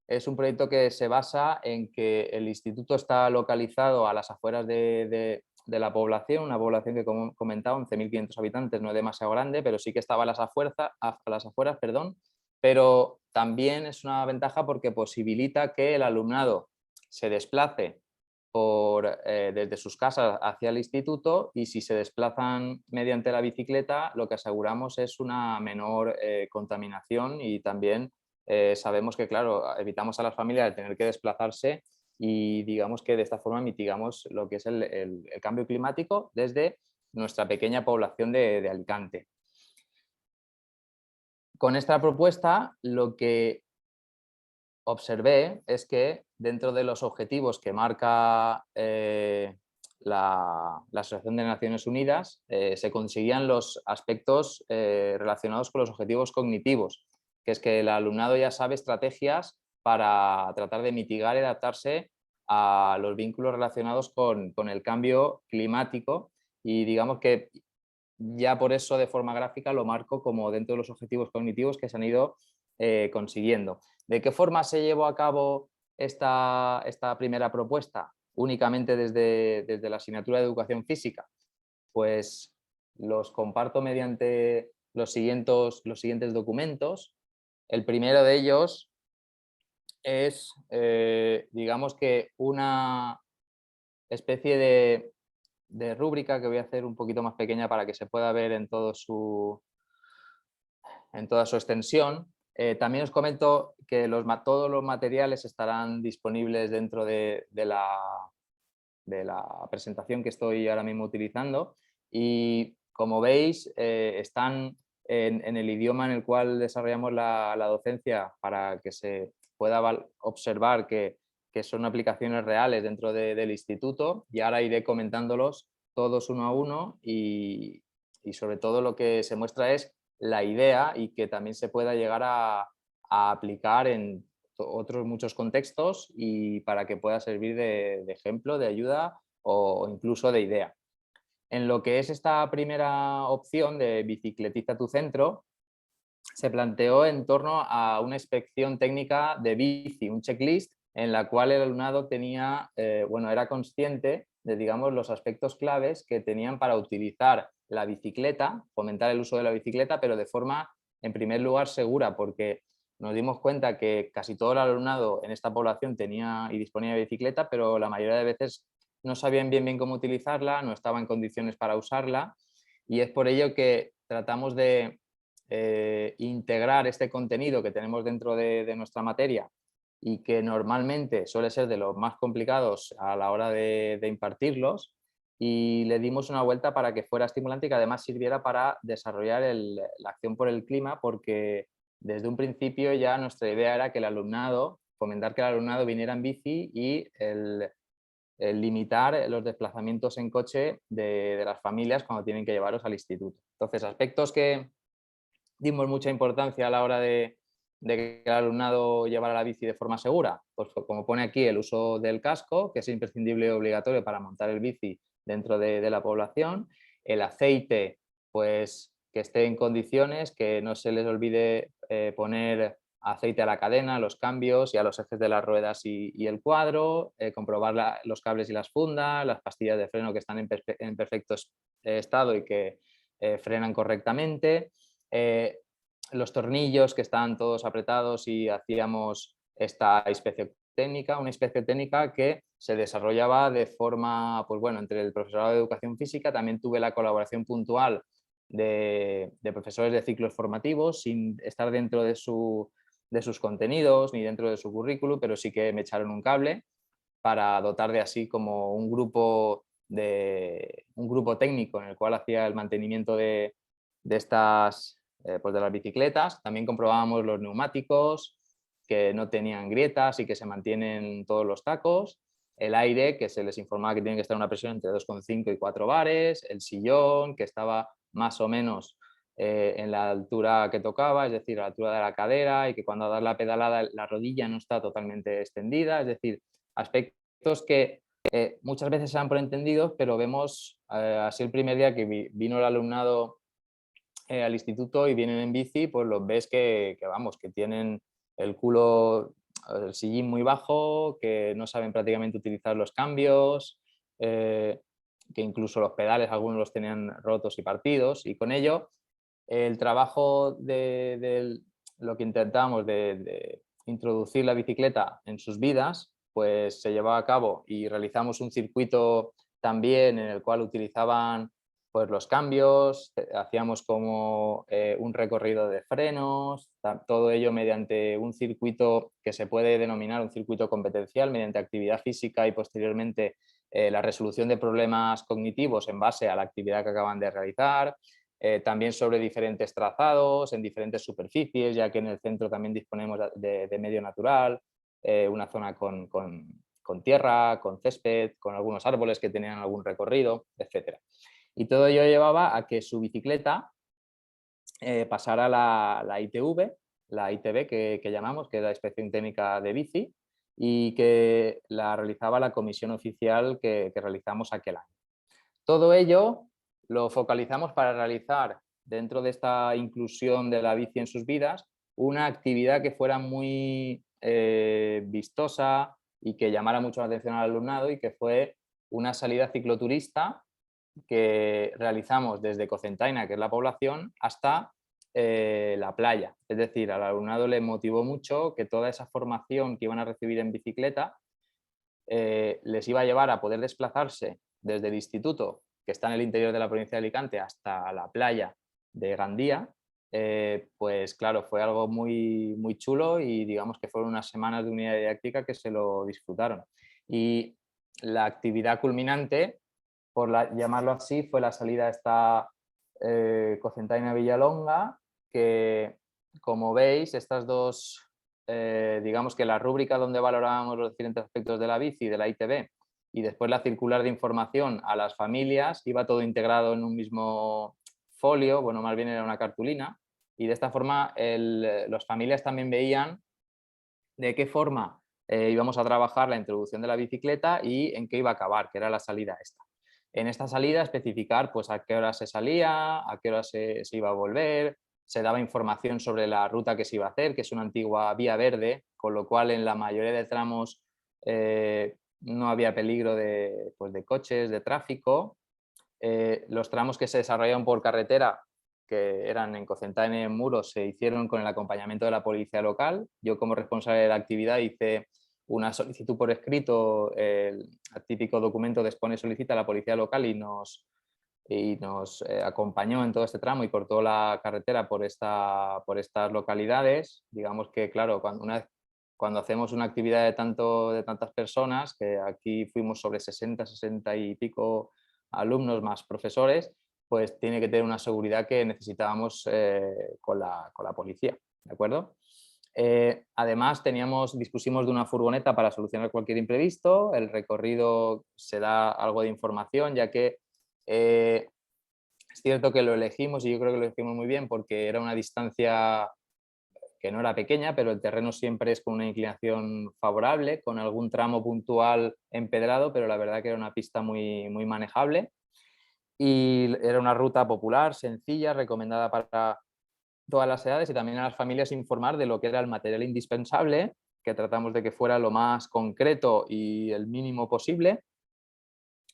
Es un proyecto que se basa en que el instituto está localizado a las afueras de la población, una población que, como comentaba, 11.500 habitantes, no es demasiado grande, pero sí que estaba a las afueras, pero también es una ventaja porque posibilita que el alumnado se desplace desde sus casas hacia el instituto, y si se desplazan mediante la bicicleta, lo que aseguramos es una menor contaminación, y también sabemos que, claro, evitamos a las familias de tener que desplazarse, y digamos que de esta forma mitigamos lo que es el cambio climático desde nuestra pequeña población de Alicante. Con esta propuesta, lo que observé es que dentro de los objetivos que marca la Asociación de Naciones Unidas, se conseguían los aspectos relacionados con los objetivos cognitivos, que es que el alumnado ya sabe estrategias para tratar de mitigar y adaptarse a los vínculos relacionados con el cambio climático, y digamos que ya por eso de forma gráfica lo marco como dentro de los objetivos cognitivos que se han ido consiguiendo. ¿De qué forma se llevó a cabo esta primera propuesta? Únicamente desde la asignatura de educación física. Pues los comparto mediante los siguientes documentos. El primero de ellos es, digamos que una especie de rúbrica que voy a hacer un poquito más pequeña para que se pueda ver en toda su extensión. También os comento que todos los materiales estarán disponibles dentro de la presentación que estoy ahora mismo utilizando, y como veis están en el idioma en el cual desarrollamos la docencia, para que se pueda observar que son aplicaciones reales dentro del instituto, y ahora iré comentándolos todos uno a uno, y sobre todo lo que se muestra es la idea, y que también se pueda llegar a aplicar en otros muchos contextos, y para que pueda servir de ejemplo, de ayuda o incluso de idea. En lo que es esta primera opción de Bicicletiza tu centro, se planteó en torno a una inspección técnica de bici, un checklist en la cual el alumnado tenía, era consciente de, digamos, los aspectos claves que tenían para utilizar la bicicleta, fomentar el uso de la bicicleta, pero de forma, en primer lugar, segura, porque nos dimos cuenta que casi todo el alumnado en esta población tenía y disponía de bicicleta, pero la mayoría de veces no sabían bien cómo utilizarla, no estaban en condiciones para usarla, y es por ello que tratamos de integrar este contenido que tenemos dentro de nuestra materia, y que normalmente suele ser de los más complicados a la hora de impartirlos, y le dimos una vuelta para que fuera estimulante y que además sirviera para desarrollar la acción por el clima, porque desde un principio ya nuestra idea era que fomentar que el alumnado viniera en bici, y el limitar los desplazamientos en coche de las familias cuando tienen que llevarlos al instituto. Entonces, aspectos que dimos mucha importancia a la hora de que el alumnado llevara la bici de forma segura, pues como pone aquí, el uso del casco, que es imprescindible y obligatorio para montar el bici dentro de la población, el aceite, pues que esté en condiciones, que no se les olvide poner aceite a la cadena, a los cambios y a los ejes de las ruedas y el cuadro, comprobar los cables y las fundas, las pastillas de freno que están en perfecto estado y que frenan correctamente, los tornillos que están todos apretados, y hacíamos esta inspección técnica, una inspección técnica que se desarrollaba de forma, pues bueno, entre el profesorado de educación física. También tuve la colaboración puntual de profesores de ciclos formativos, sin estar dentro de sus contenidos ni dentro de su currículum, pero sí que me echaron un cable para dotar de así como un grupo técnico en el cual hacía el mantenimiento de estas, pues de las bicicletas. También comprobábamos los neumáticos, que no tenían grietas y que se mantienen todos los tacos, el aire, que se les informaba que tiene que estar a una presión entre 2,5 y 4 bares, el sillón, que estaba más o menos en la altura que tocaba, es decir, a la altura de la cadera, y que cuando das la pedalada la rodilla no está totalmente extendida, es decir, aspectos que muchas veces se dan por entendidos, pero vemos así el primer día que vino el alumnado al instituto y vienen en bici, pues los ves vamos, que tienen el culo, el sillín muy bajo, que no saben prácticamente utilizar los cambios, que incluso los pedales algunos los tenían rotos y partidos, y con ello el trabajo de lo que intentamos de introducir la bicicleta en sus vidas, pues se llevaba a cabo y realizamos un circuito también en el cual utilizaban pues los cambios, hacíamos como un recorrido de frenos, todo ello mediante un circuito que se puede denominar un circuito competencial, mediante actividad física y posteriormente la resolución de problemas cognitivos en base a la actividad que acaban de realizar, también sobre diferentes trazados, en diferentes superficies, ya que en el centro también disponemos de medio natural, una zona con tierra, con césped, con algunos árboles que tenían algún recorrido, etc. Y todo ello llevaba a que su bicicleta pasara la ITV, la ITV que llamamos, que es la Inspección Técnica de Bici, y que la realizaba la comisión oficial que realizamos aquel año. Todo ello lo focalizamos para realizar, dentro de esta inclusión de la bici en sus vidas, una actividad que fuera muy vistosa y que llamara mucho la atención al alumnado, y que fue una salida cicloturista que realizamos desde Cocentaina, que es la población, hasta la playa. Es decir, al alumnado le motivó mucho que toda esa formación que iban a recibir en bicicleta les iba a llevar a poder desplazarse desde el instituto, que está en el interior de la provincia de Alicante, hasta la playa de Gandía. Pues claro, fue algo muy, muy chulo, y digamos que fueron unas semanas de unidad didáctica que se lo disfrutaron. Y la actividad culminante, llamarlo así, fue la salida a esta Cocentaina Villalonga, que como veis, estas dos, digamos que la rúbrica donde valorábamos los diferentes aspectos de la bici, de la ITB, y después la circular de información a las familias, iba todo integrado en un mismo folio, bueno, más bien era una cartulina, y de esta forma las familias también veían de qué forma íbamos a trabajar la introducción de la bicicleta y en qué iba a acabar, que era la salida esta. En esta salida especificar pues a qué hora se salía, a qué hora se iba a volver, se daba información sobre la ruta que se iba a hacer, que es una antigua vía verde, con lo cual en la mayoría de tramos no había peligro de coches, de tráfico. Los tramos que se desarrollaban por carretera, que eran en Cocentaina y en Muros, se hicieron con el acompañamiento de la policía local. Yo, como responsable de la actividad, hice una solicitud por escrito, el típico documento de expone solicita a la policía local, y nos acompañó en todo este tramo y por toda la carretera por estas localidades. Digamos que, claro, cuando hacemos una actividad de tantas personas, que aquí fuimos sobre 60 y pico alumnos más profesores, pues tiene que tener una seguridad que necesitábamos con la policía, ¿de acuerdo? Además, dispusimos de una furgoneta para solucionar cualquier imprevisto. El recorrido se da algo de información, ya que es cierto que lo elegimos, y yo creo que lo elegimos muy bien, porque era una distancia que no era pequeña, pero el terreno siempre es con una inclinación favorable, con algún tramo puntual empedrado, pero la verdad que era una pista muy, muy manejable, y era una ruta popular, sencilla, recomendada para todas las edades, y también a las familias informar de lo que era el material indispensable, que tratamos de que fuera lo más concreto y el mínimo posible,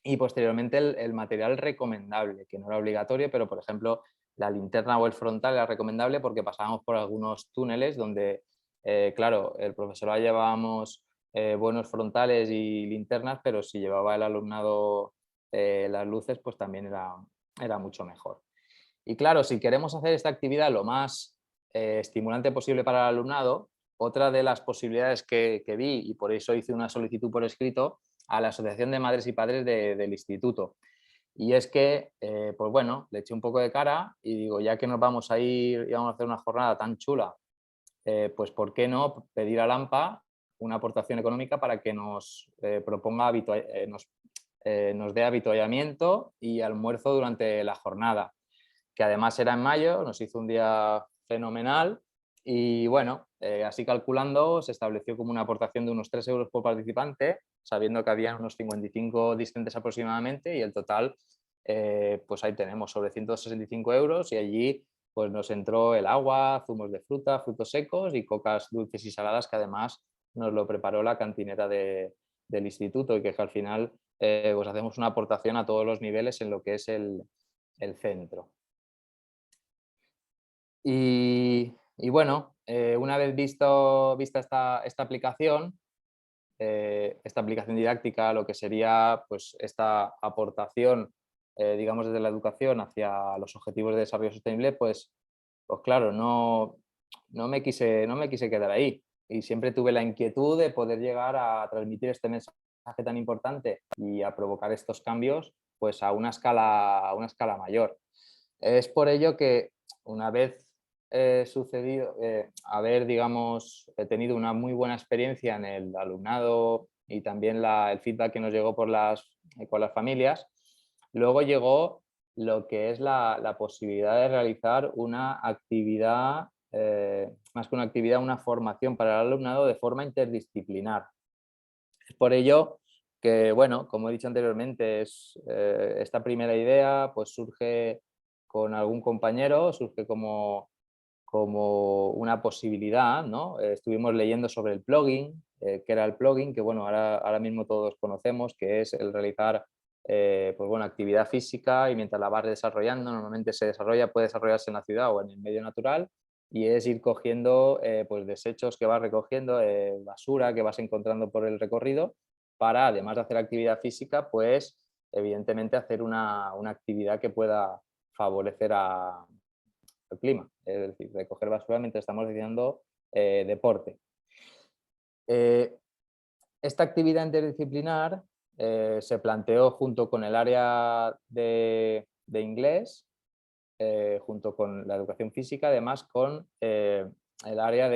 y posteriormente el material recomendable, que no era obligatorio, pero por ejemplo la linterna o el frontal era recomendable porque pasábamos por algunos túneles donde, claro, el profesorado llevábamos buenos frontales y linternas, pero si llevaba el alumnado las luces, pues también era mucho mejor. Y claro, si queremos hacer esta actividad lo más estimulante posible para el alumnado, otra de las posibilidades que vi, y por eso hice una solicitud por escrito a la Asociación de Madres y Padres del Instituto. Y es que, pues bueno, le eché un poco de cara y digo, ya que nos vamos a ir y vamos a hacer una jornada tan chula, pues ¿por qué no pedir a AMPA una aportación económica para que nos nos dé avituallamiento y almuerzo durante la jornada? que además era en mayo, nos hizo un día fenomenal y bueno, así calculando se estableció como una aportación de unos 3 euros por participante, sabiendo que había unos 55 discentes aproximadamente y el total, pues ahí tenemos sobre 165 euros y allí pues nos entró el agua, zumos de fruta, frutos secos y cocas dulces y saladas que además nos lo preparó la cantinera del instituto y que al final pues hacemos una aportación a todos los niveles en lo que es el centro. Y bueno, una vez vista esta aplicación didáctica, lo que sería pues, esta aportación, digamos, desde la educación hacia los objetivos de desarrollo sostenible, pues claro, no me quise quedar ahí. Y siempre tuve la inquietud de poder llegar a transmitir este mensaje tan importante y a provocar estos cambios pues, a una escala mayor. Es por ello que una vez sucedido, digamos, he tenido una muy buena experiencia en el alumnado y también el feedback que nos llegó con las familias, luego llegó lo que es la posibilidad de realizar una actividad, más que una actividad, una formación para el alumnado de forma interdisciplinar. Es por ello que, bueno, como he dicho anteriormente, esta primera idea pues surge con algún compañero, surge como una posibilidad, ¿no? Estuvimos leyendo sobre el plugging, que era el plugging, que bueno, ahora mismo todos conocemos, que es el realizar pues bueno, actividad física y mientras la vas desarrollando, normalmente puede desarrollarse en la ciudad o en el medio natural, y es ir cogiendo pues desechos que vas recogiendo, basura que vas encontrando por el recorrido, para además de hacer actividad física, pues evidentemente hacer una actividad que pueda favorecer el clima, es decir, recoger basura mientras estamos haciendo deporte. Esta actividad interdisciplinar se planteó junto con el área de inglés, junto con la educación física, además con el área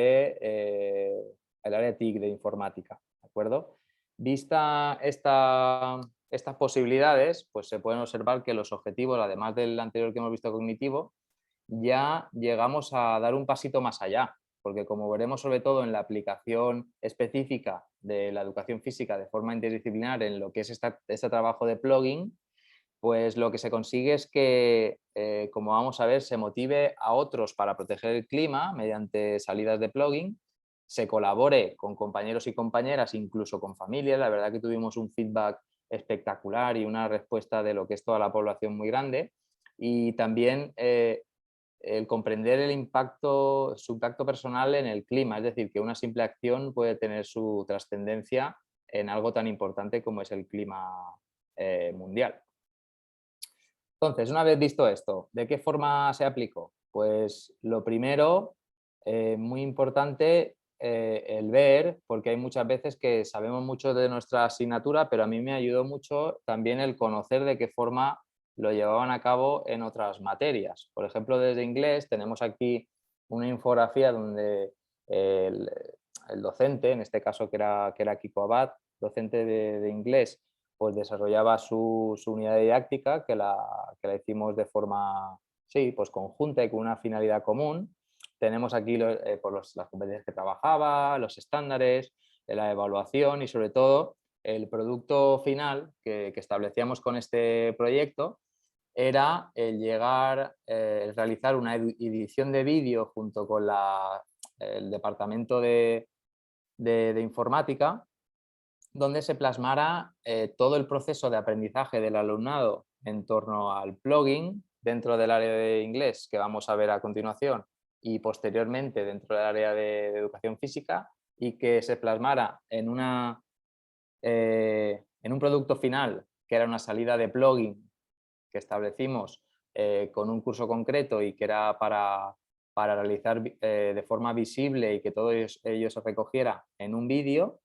TIC, de informática, ¿de acuerdo? Vista estas posibilidades, pues se pueden observar que los objetivos, además del anterior que hemos visto cognitivo, ya llegamos a dar un pasito más allá, porque como veremos sobre todo en la aplicación específica de la educación física de forma interdisciplinar en lo que es este trabajo de plugging, pues lo que se consigue es que, como vamos a ver, se motive a otros para proteger el clima mediante salidas de plugging, se colabore con compañeros y compañeras, incluso con familias. La verdad que tuvimos un feedback espectacular y una respuesta de lo que es toda la población muy grande. Y también el comprender su impacto personal en el clima, es decir, que una simple acción puede tener su trascendencia en algo tan importante como es el clima mundial. Entonces, una vez visto esto, ¿de qué forma se aplicó? Pues lo primero, muy importante, el ver, porque hay muchas veces que sabemos mucho de nuestra asignatura, pero a mí me ayudó mucho también el conocer de qué forma lo llevaban a cabo en otras materias. Por ejemplo, desde inglés tenemos aquí una infografía donde el docente, en este caso que era Kiko Abad, docente de inglés, pues desarrollaba su unidad didáctica que la hicimos de forma pues conjunta y con una finalidad común. Tenemos aquí pues las competencias que trabajaba, los estándares, la evaluación y sobre todo el producto final que establecíamos con este proyecto era el realizar una edición de vídeo junto con el departamento de informática, donde se plasmara todo el proceso de aprendizaje del alumnado en torno al plugging dentro del área de inglés que vamos a ver a continuación y posteriormente dentro del área de educación física, y que se plasmara en un producto final que era una salida de plugging que establecimos con un curso concreto y que era para realizar de forma visible y que todo ello se recogiera en un vídeo.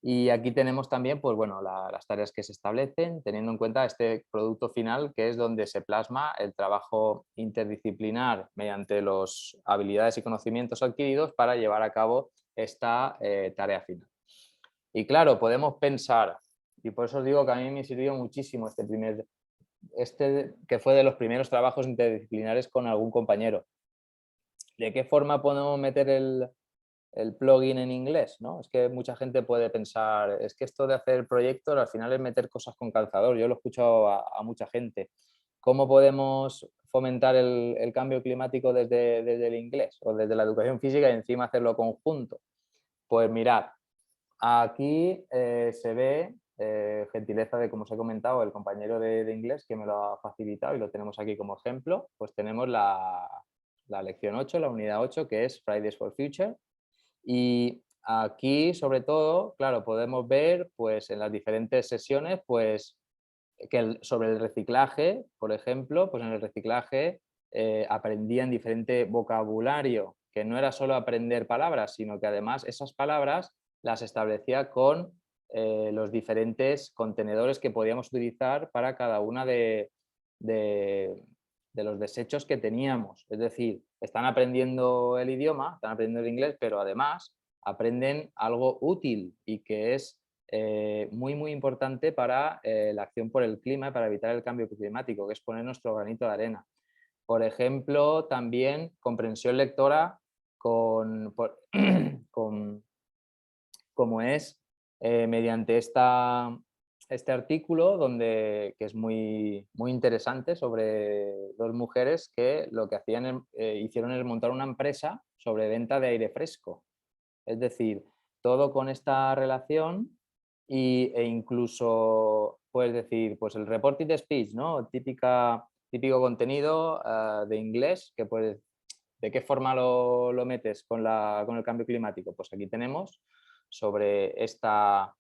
Y aquí tenemos también pues, bueno, las tareas que se establecen, teniendo en cuenta este producto final, que es donde se plasma el trabajo interdisciplinar mediante las habilidades y conocimientos adquiridos para llevar a cabo esta tarea final. Y claro, podemos pensar, y por eso os digo que a mí me sirvió muchísimo este primer que fue de los primeros trabajos interdisciplinares con algún compañero. ¿De qué forma podemos meter el plugin en inglés? ¿No? Es que mucha gente puede pensar, es que esto de hacer proyectos al final es meter cosas con calzador. Yo lo he escuchado a mucha gente. ¿Cómo podemos fomentar el cambio climático desde el inglés o desde la educación física y encima hacerlo conjunto? Pues mirad, aquí se ve, gentileza de, como os he comentado, el compañero de inglés que me lo ha facilitado y lo tenemos aquí como ejemplo, pues tenemos la lección 8, la unidad 8, que es Fridays for Future. Y aquí, sobre todo, claro, podemos ver pues, en las diferentes sesiones pues, que sobre el reciclaje, por ejemplo, pues en el reciclaje aprendían diferente vocabulario, que no era solo aprender palabras, sino que además esas palabras las establecía con los diferentes contenedores que podíamos utilizar para cada una de los desechos que teníamos. Es decir, están aprendiendo el idioma, están aprendiendo el inglés, pero además aprenden algo útil y que es muy importante para la acción por el clima y para evitar el cambio climático, que es poner nuestro granito de arena. Por ejemplo, también comprensión lectora como es mediante este artículo que es muy interesante sobre dos mujeres que lo que hicieron es montar una empresa sobre venta de aire fresco. Es decir, todo con esta relación e incluso, puedes decir, pues el reporting de speech, ¿no? Típico contenido de inglés, que puedes, ¿de qué forma lo metes con el cambio climático? Pues aquí tenemos sobre esta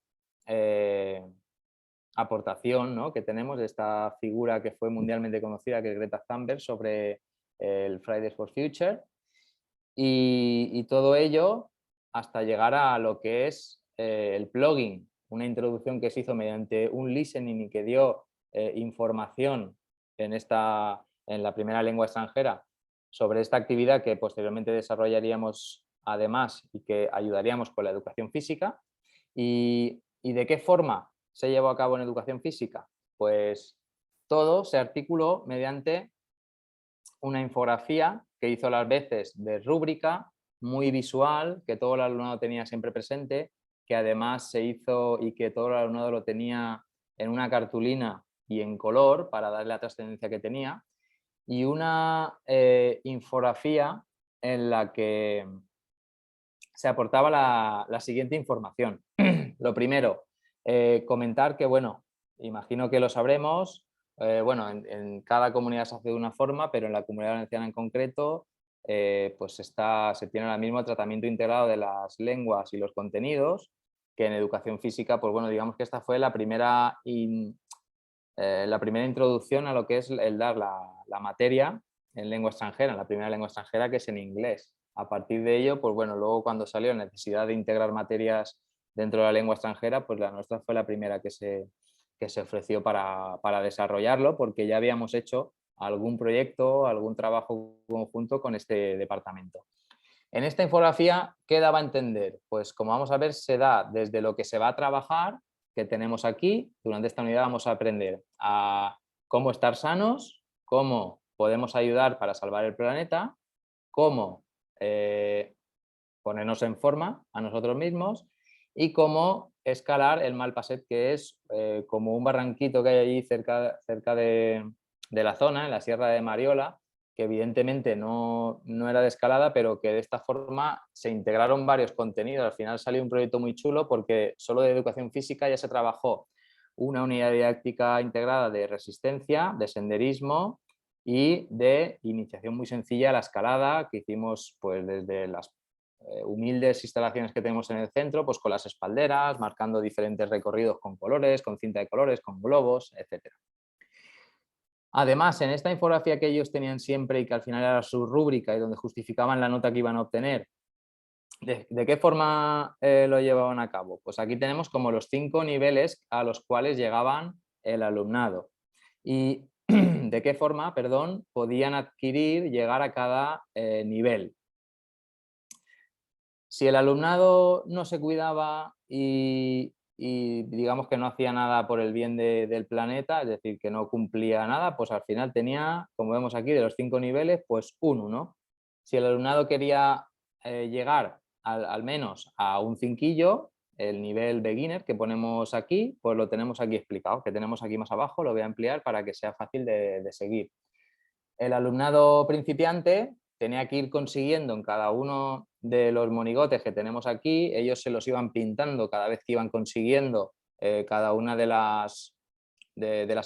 aportación, ¿no? que tenemos de esta figura que fue mundialmente conocida, que es Greta Thunberg, sobre el Fridays for Future. Y todo ello hasta llegar a lo que es el plugin, una introducción que se hizo mediante un listening y que dio información en la primera lengua extranjera sobre esta actividad que posteriormente desarrollaríamos además y que ayudaríamos con la educación física. ¿Y de qué forma se llevó a cabo en educación física? Pues todo se articuló mediante una infografía que hizo a las veces de rúbrica, muy visual, que todo el alumnado tenía siempre presente, que además se hizo y que todo el alumnado lo tenía en una cartulina y en color para darle la trascendencia que tenía, y una infografía en la que se aportaba la siguiente información. Lo primero, comentar que, bueno, imagino que lo sabremos, bueno, en cada comunidad se hace de una forma, pero en la Comunidad Valenciana en concreto, pues se tiene el mismo tratamiento integrado de las lenguas y los contenidos que en educación física. Pues bueno, digamos que esta fue la primera introducción a lo que es el dar la materia en lengua extranjera, la primera lengua extranjera, que es en inglés. A partir de ello, pues bueno, luego cuando salió la necesidad de integrar materias dentro de la lengua extranjera, pues la nuestra fue la primera que se ofreció para desarrollarlo, porque ya habíamos hecho algún proyecto, algún trabajo conjunto con este departamento. En esta infografía, ¿qué daba a entender? Pues como vamos a ver, se da desde lo que se va a trabajar, que tenemos aquí. Durante esta unidad vamos a aprender a cómo estar sanos, cómo podemos ayudar para salvar el planeta, cómo ponernos en forma a nosotros mismos y cómo escalar el Malpasset, que es como un barranquito que hay allí cerca de la zona, en la Sierra de Mariola, que evidentemente no era de escalada, pero que de esta forma se integraron varios contenidos. Al final salió un proyecto muy chulo porque solo de educación física ya se trabajó una unidad didáctica integrada de resistencia, de senderismo y de iniciación muy sencilla a la escalada, que hicimos pues desde las humildes instalaciones que tenemos en el centro, pues con las espalderas, marcando diferentes recorridos con colores, con cinta de colores, con globos, etc. Además, en esta infografía que ellos tenían siempre y que al final era su rúbrica y donde justificaban la nota que iban a obtener, ¿de qué forma lo llevaban a cabo? Pues aquí tenemos como los 5 niveles a los cuales llegaban el alumnado. Y de qué forma, perdón, podían llegar a cada nivel. Si el alumnado no se cuidaba y y digamos que no hacía nada por el bien del planeta, es decir, que no cumplía nada, pues al final tenía, como vemos aquí, de los 5 niveles, pues un 1. Si el alumnado quería llegar al menos a un 5, el nivel beginner que ponemos aquí, pues lo tenemos aquí explicado, que tenemos aquí más abajo, lo voy a ampliar para que sea fácil de seguir. El alumnado principiante tenía que ir consiguiendo en cada uno de los monigotes que tenemos aquí, ellos se los iban pintando cada vez que iban consiguiendo cada una de las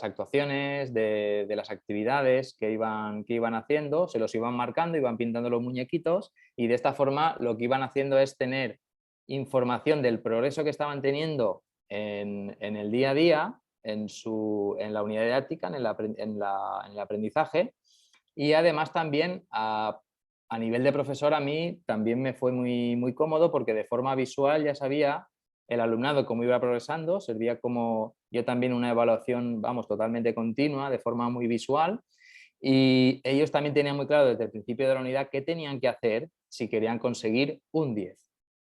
actuaciones, de las actividades que iban haciendo, se los iban marcando, iban pintando los muñequitos y de esta forma lo que iban haciendo es tener información del progreso que estaban teniendo en el día a día, en la unidad didáctica, en el aprendizaje, y además también a nivel de profesor a mí también me fue muy, muy cómodo porque de forma visual ya sabía el alumnado cómo iba progresando, servía como yo también una evaluación, vamos, totalmente continua, de forma muy visual, y ellos también tenían muy claro desde el principio de la unidad qué tenían que hacer si querían conseguir un 10.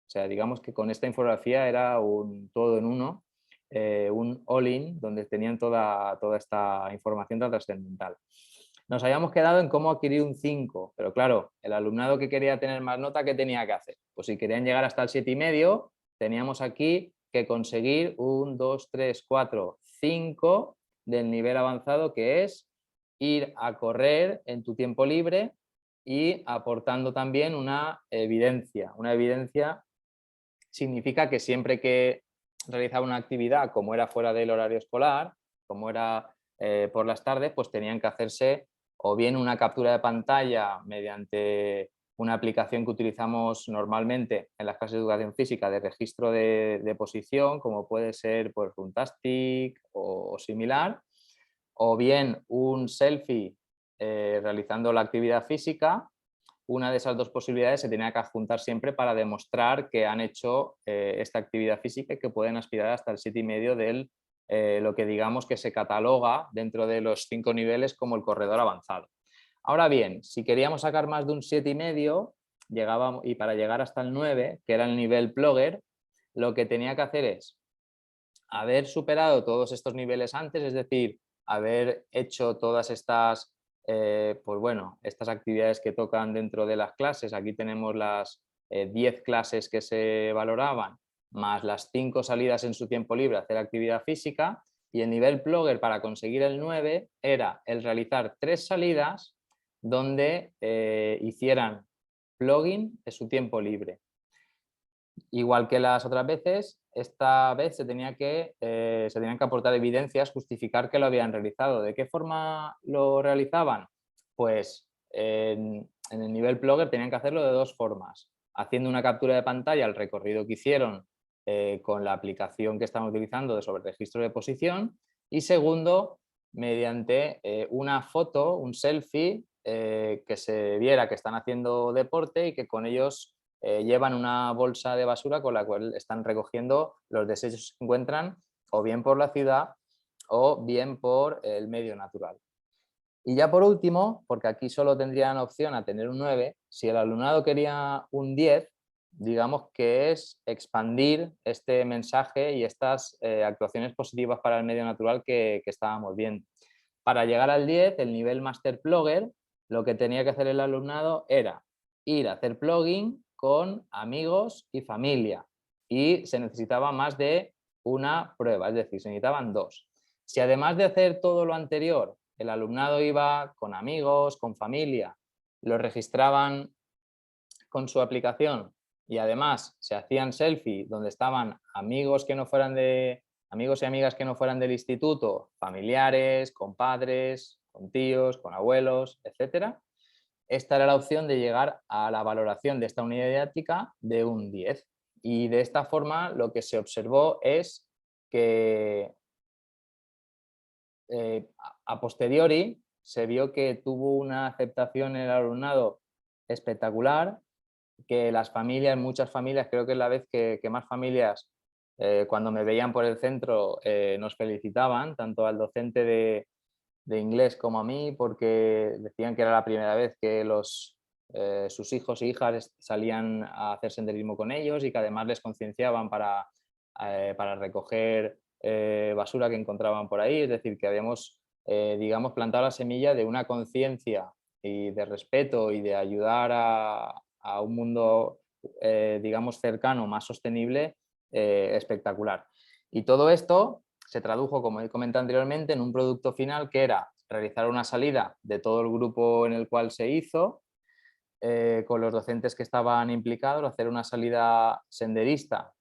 O sea, digamos que con esta infografía era un todo en uno, un all-in, donde tenían toda esta información tan trascendental. Nos habíamos quedado en cómo adquirir un 5, pero claro, el alumnado que quería tener más nota, ¿qué tenía que hacer? Pues si querían llegar hasta el 7,5, teníamos aquí que conseguir un 2, 3, 4, 5 del nivel avanzado, que es ir a correr en tu tiempo libre y aportando también una evidencia. Una evidencia significa que siempre que realizaba una actividad, como era fuera del horario escolar, como era por las tardes, pues tenían que hacerse o bien una captura de pantalla mediante una aplicación que utilizamos normalmente en las clases de educación física de registro de posición, como puede ser pues, Runtastic o similar, o bien un selfie realizando la actividad física. Una de esas dos posibilidades se tenía que adjuntar siempre para demostrar que han hecho esta actividad física y que pueden aspirar hasta el 7,5 del lo que digamos que se cataloga dentro de los 5 niveles como el corredor avanzado. Ahora bien, si queríamos sacar más de un 7,5 y para llegar hasta el 9, que era el nivel Plogger, lo que tenía que hacer es haber superado todos estos niveles antes, es decir, haber hecho todas estas pues bueno, estas actividades que tocan dentro de las clases. Aquí tenemos las 10 clases que se valoraban, más las 5 salidas en su tiempo libre a hacer actividad física, y el nivel Plogger para conseguir el 9 era el realizar 3 salidas donde hicieran plugging de su tiempo libre. Igual que las otras veces, esta vez se tenían que aportar evidencias, justificar que lo habían realizado. ¿De qué forma lo realizaban? Pues en el nivel Plogger tenían que hacerlo de dos formas. Haciendo una captura de pantalla al recorrido que hicieron con la aplicación que estamos utilizando sobre registro de posición, y segundo, mediante una foto, un selfie, que se viera que están haciendo deporte y que con ellos llevan una bolsa de basura con la cual están recogiendo los desechos que se encuentran o bien por la ciudad o bien por el medio natural. Y ya por último, porque aquí solo tendrían opción a tener un 9, si el alumnado quería un 10, digamos que es expandir este mensaje y estas actuaciones positivas para el medio natural que estábamos viendo. Para llegar al 10, el nivel Master Plogger, lo que tenía que hacer el alumnado era ir a hacer plugging con amigos y familia, y se necesitaba más de una prueba, es decir, se necesitaban 2. Si además de hacer todo lo anterior, el alumnado iba con amigos, con familia, lo registraban con su aplicación y además se hacían selfie donde estaban amigos que no fueran amigos y amigas que no fueran del instituto, familiares, con padres, con tíos, con abuelos, etcétera, esta era la opción de llegar a la valoración de esta unidad didáctica de un 10. Y de esta forma lo que se observó es que a posteriori se vio que tuvo una aceptación en el alumnado espectacular, que las familias, muchas familias, creo que es la vez que más familias cuando me veían por el centro nos felicitaban, tanto al docente de inglés como a mí, porque decían que era la primera vez que sus hijos e hijas salían a hacer senderismo con ellos y que además les concienciaban para para recoger basura que encontraban por ahí. Es decir, que habíamos, digamos, plantado la semilla de una conciencia y de respeto y de ayudar a un mundo, digamos, cercano, más sostenible, espectacular. Y todo esto se tradujo, como he comentado anteriormente, en un producto final que era realizar una salida de todo el grupo en el cual se hizo, con los docentes que estaban implicados, hacer una salida senderista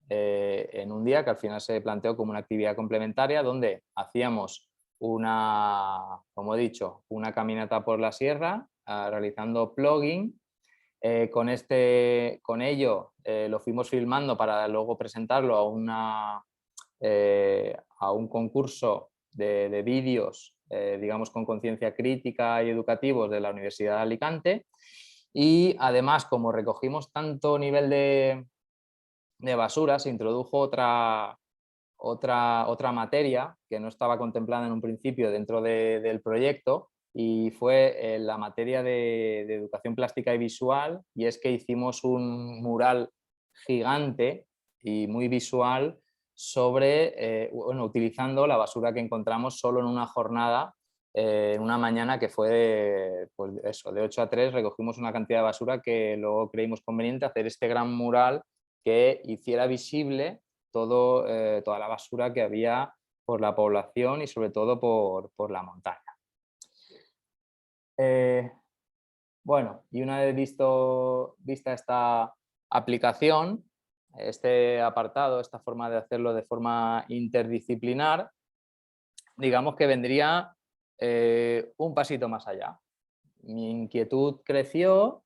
en un día que al final se planteó como una actividad complementaria donde hacíamos una, como he dicho, una caminata por la sierra realizando plugging. Con ello lo fuimos filmando para luego presentarlo a un concurso de vídeos, digamos, con conciencia crítica y educativos de la Universidad de Alicante. Y además, como recogimos tanto nivel de basura, se introdujo otra materia que no estaba contemplada en un principio dentro del proyecto, y fue la materia de educación plástica y visual, y es que hicimos un mural gigante y muy visual sobre, bueno, utilizando la basura que encontramos solo en una jornada, en una mañana que fue pues eso, de 8 a 3, recogimos una cantidad de basura que luego creímos conveniente hacer este gran mural que hiciera visible toda la basura que había por la población y sobre todo por la montaña. Bueno, y una vez vista esta aplicación, este apartado, esta forma de hacerlo de forma interdisciplinar, digamos que vendría un pasito más allá. Mi inquietud creció,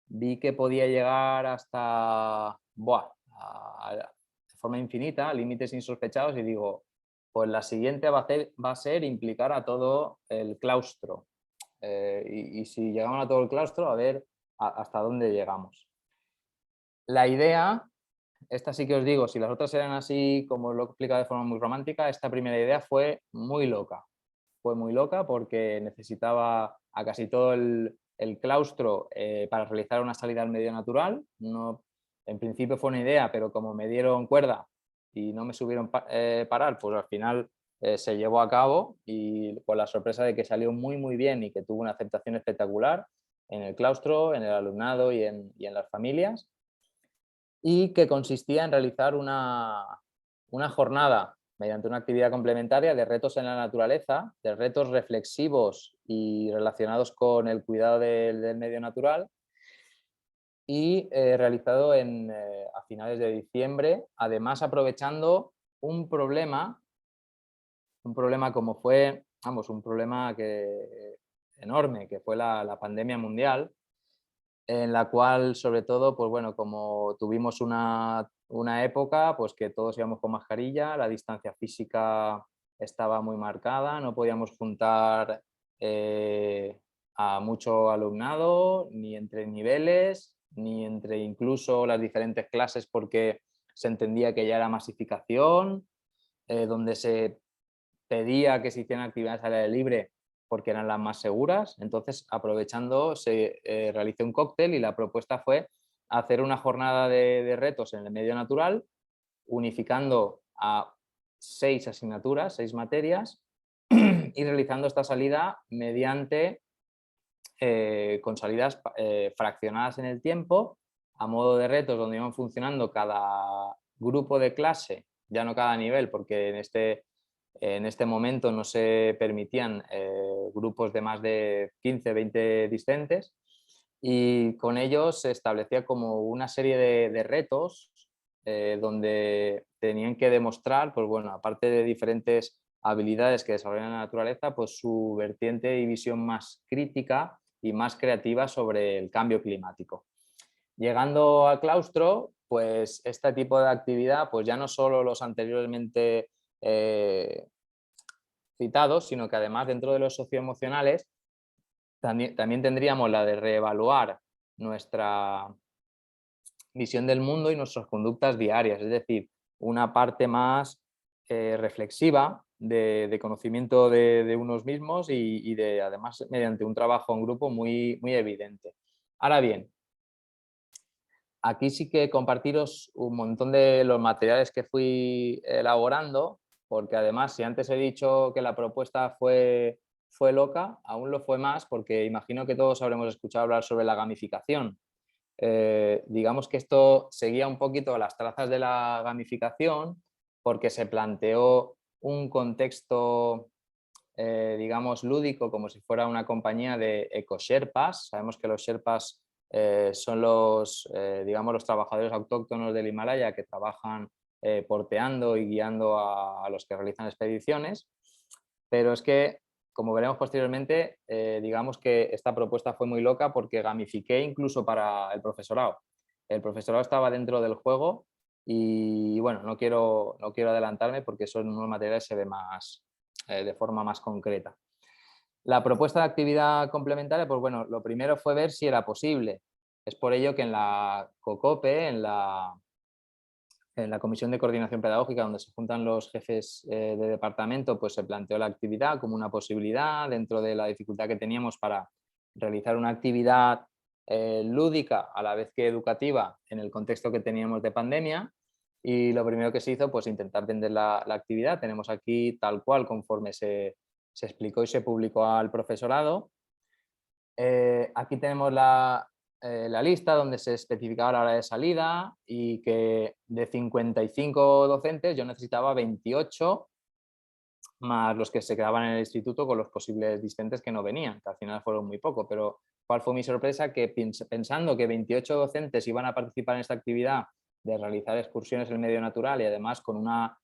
vi que podía llegar hasta de forma infinita, a límites insospechados, y digo, pues la siguiente va a ser implicar a todo el claustro. Y si llegamos a todo el claustro, a ver hasta dónde llegamos. La idea, esta sí que os digo, si las otras eran así, como lo he explicado de forma muy romántica, esta primera idea fue muy loca. Fue muy loca porque necesitaba a casi todo el claustro para realizar una salida al medio natural. No, en principio fue una idea, pero como me dieron cuerda y no me subieron parar, pues al final se llevó a cabo, y con la sorpresa de que salió muy muy bien y que tuvo una aceptación espectacular en el claustro, en el alumnado y en las familias, y que consistía en realizar una jornada mediante una actividad complementaria de retos en la naturaleza, de retos reflexivos y relacionados con el cuidado del medio natural, y realizado a finales de diciembre, además aprovechando un problema como fue, vamos, un problema enorme, que fue la pandemia mundial, en la cual, sobre todo, pues bueno, como tuvimos una época pues que todos íbamos con mascarilla, la distancia física estaba muy marcada, no podíamos juntar a mucho alumnado, ni entre niveles, ni entre incluso las diferentes clases, porque se entendía que ya era masificación, donde se pedía que se hicieran actividades al aire libre porque eran las más seguras. Entonces, aprovechando, se realizó un cóctel y la propuesta fue hacer una jornada de retos en el medio natural, unificando a 6 asignaturas, 6 materias, y realizando esta salida mediante, con salidas fraccionadas en el tiempo, a modo de retos donde iban funcionando cada grupo de clase, ya no cada nivel, porque en este momento no se permitían grupos de más de 15, 20 discentes, y con ellos se establecía como una serie de retos donde tenían que demostrar, pues bueno, aparte de diferentes habilidades que desarrollan en la naturaleza, pues su vertiente y visión más crítica y más creativa sobre el cambio climático. Llegando al claustro, pues este tipo de actividad, pues ya no solo los anteriormente citados, sino que además dentro de los socioemocionales también tendríamos la de reevaluar nuestra visión del mundo y nuestras conductas diarias, es decir, una parte más reflexiva de conocimiento de unos mismos y de, además, mediante un trabajo en grupo muy, muy evidente. Ahora bien, Aquí sí que compartiros un montón de los materiales que fui elaborando, porque además, si antes he dicho que la propuesta fue loca, aún lo fue más, porque imagino que todos habremos escuchado hablar sobre la gamificación. Digamos que esto seguía un poquito las trazas de la gamificación, porque se planteó un contexto, digamos, lúdico, como si fuera una compañía de eco-sherpas. Sabemos que los sherpas son los, digamos, los trabajadores autóctonos del Himalaya que trabajan porteando y guiando a los que realizan expediciones, pero es que, como veremos posteriormente, digamos que esta propuesta fue muy loca porque gamifiqué incluso para el profesorado. El profesorado estaba dentro del juego y, bueno, no quiero adelantarme porque eso en unos materiales se ve más, de forma más concreta. La propuesta de actividad complementaria, pues bueno, lo primero fue ver si era posible. Es por ello que en la COCOPE, en la Comisión de Coordinación Pedagógica, donde se juntan los jefes de departamento, pues se planteó la actividad como una posibilidad dentro de la dificultad que teníamos para realizar una actividad lúdica a la vez que educativa en el contexto que teníamos de pandemia. Y lo primero que se hizo, pues intentar vender la actividad. Tenemos aquí tal cual conforme se explicó y se publicó al profesorado. Aquí tenemos la lista donde se especificaba la hora de salida y que de 55 docentes yo necesitaba 28 más los que se quedaban en el instituto con los posibles discentes que no venían, que al final fueron muy poco, pero ¿cuál fue mi sorpresa? Que pensando que 28 docentes iban a participar en esta actividad de realizar excursiones en el medio natural y además con una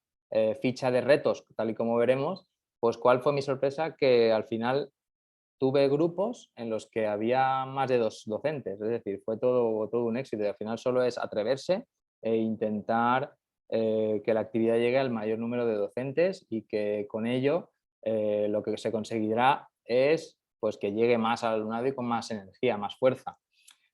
ficha de retos, tal y como veremos, pues ¿cuál fue mi sorpresa? Que al final tuve grupos en los que había más de 2 docentes, es decir, fue todo un éxito y al final solo es atreverse e intentar que la actividad llegue al mayor número de docentes y que con ello lo que se conseguirá es pues, que llegue más al alumnado y con más energía, más fuerza.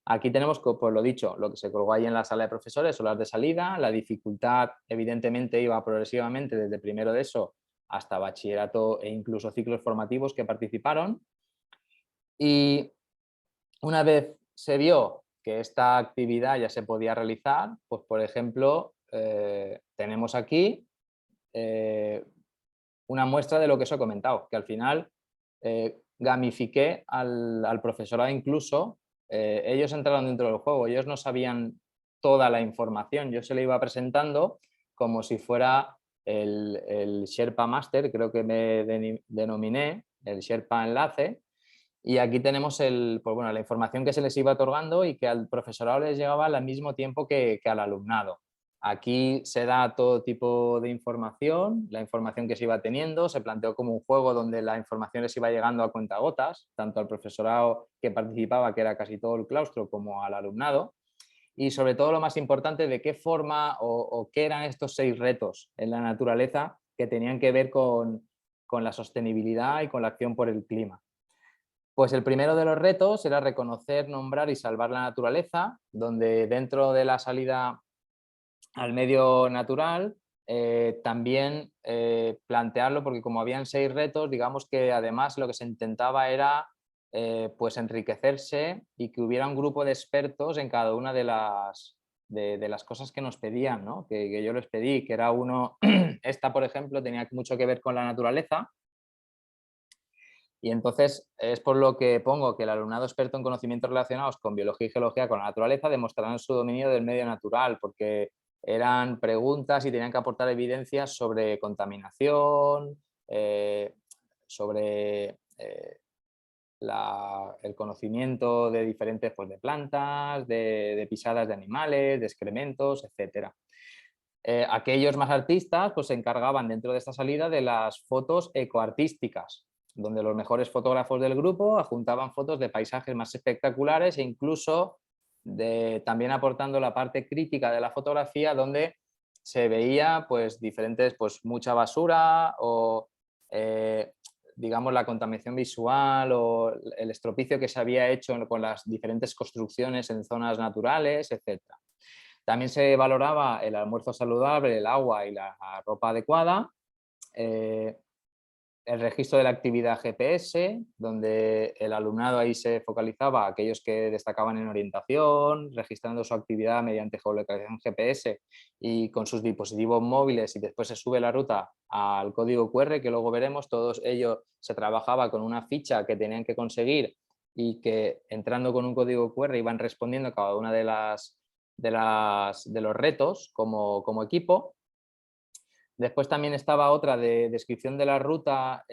Aquí tenemos, pues lo dicho, lo que se colgó ahí en la sala de profesores, horas de salida, la dificultad evidentemente iba progresivamente desde primero de eso hasta bachillerato e incluso ciclos formativos que participaron. Y una vez se vio que esta actividad ya se podía realizar, pues por ejemplo, tenemos aquí una muestra de lo que os he comentado, que al final gamifiqué al profesorado incluso, ellos entraron dentro del juego, ellos no sabían toda la información, yo se le iba presentando como si fuera el Sherpa Master, creo que me denominé, el Sherpa Enlace, y aquí tenemos pues bueno, la información que se les iba otorgando y que al profesorado les llegaba al mismo tiempo que al alumnado. Aquí se da todo tipo de información, la información que se iba teniendo, se planteó como un juego donde la información les iba llegando a cuentagotas, tanto al profesorado que participaba, que era casi todo el claustro, como al alumnado. Y sobre todo lo más importante, de qué forma o qué eran estos 6 retos en la naturaleza que tenían que ver con la sostenibilidad y con la acción por el clima. Pues el primero de los retos era reconocer, nombrar y salvar la naturaleza, donde dentro de la salida al medio natural también plantearlo, porque como habían 6 retos, digamos que además lo que se intentaba era pues enriquecerse y que hubiera un grupo de expertos en cada una de las cosas que nos pedían, ¿no? que yo les pedí, que era uno, esta por ejemplo tenía mucho que ver con la naturaleza. Y entonces es por lo que pongo que el alumnado experto en conocimientos relacionados con biología y geología con la naturaleza demostrarán su dominio del medio natural, porque eran preguntas y tenían que aportar evidencias sobre contaminación, sobre el conocimiento de diferentes pues, de plantas, de pisadas de animales, de excrementos, etc. Aquellos más artistas pues, se encargaban dentro de esta salida de las fotos ecoartísticas, donde los mejores fotógrafos del grupo adjuntaban fotos de paisajes más espectaculares e incluso también aportando la parte crítica de la fotografía, donde se veía pues, diferentes, pues, mucha basura o digamos la contaminación visual o el estropicio que se había hecho con las diferentes construcciones en zonas naturales, etc. También se valoraba el almuerzo saludable, el agua y la ropa adecuada. el registro de la actividad GPS, donde el alumnado ahí se focalizaba a aquellos que destacaban en orientación, registrando su actividad mediante geolocalización GPS y con sus dispositivos móviles, y después se sube la ruta al código QR, que luego veremos. Todos ellos se trabajaba con una ficha que tenían que conseguir y que entrando con un código QR iban respondiendo a cada una de los retos como equipo. Después también estaba otra de descripción de la ruta,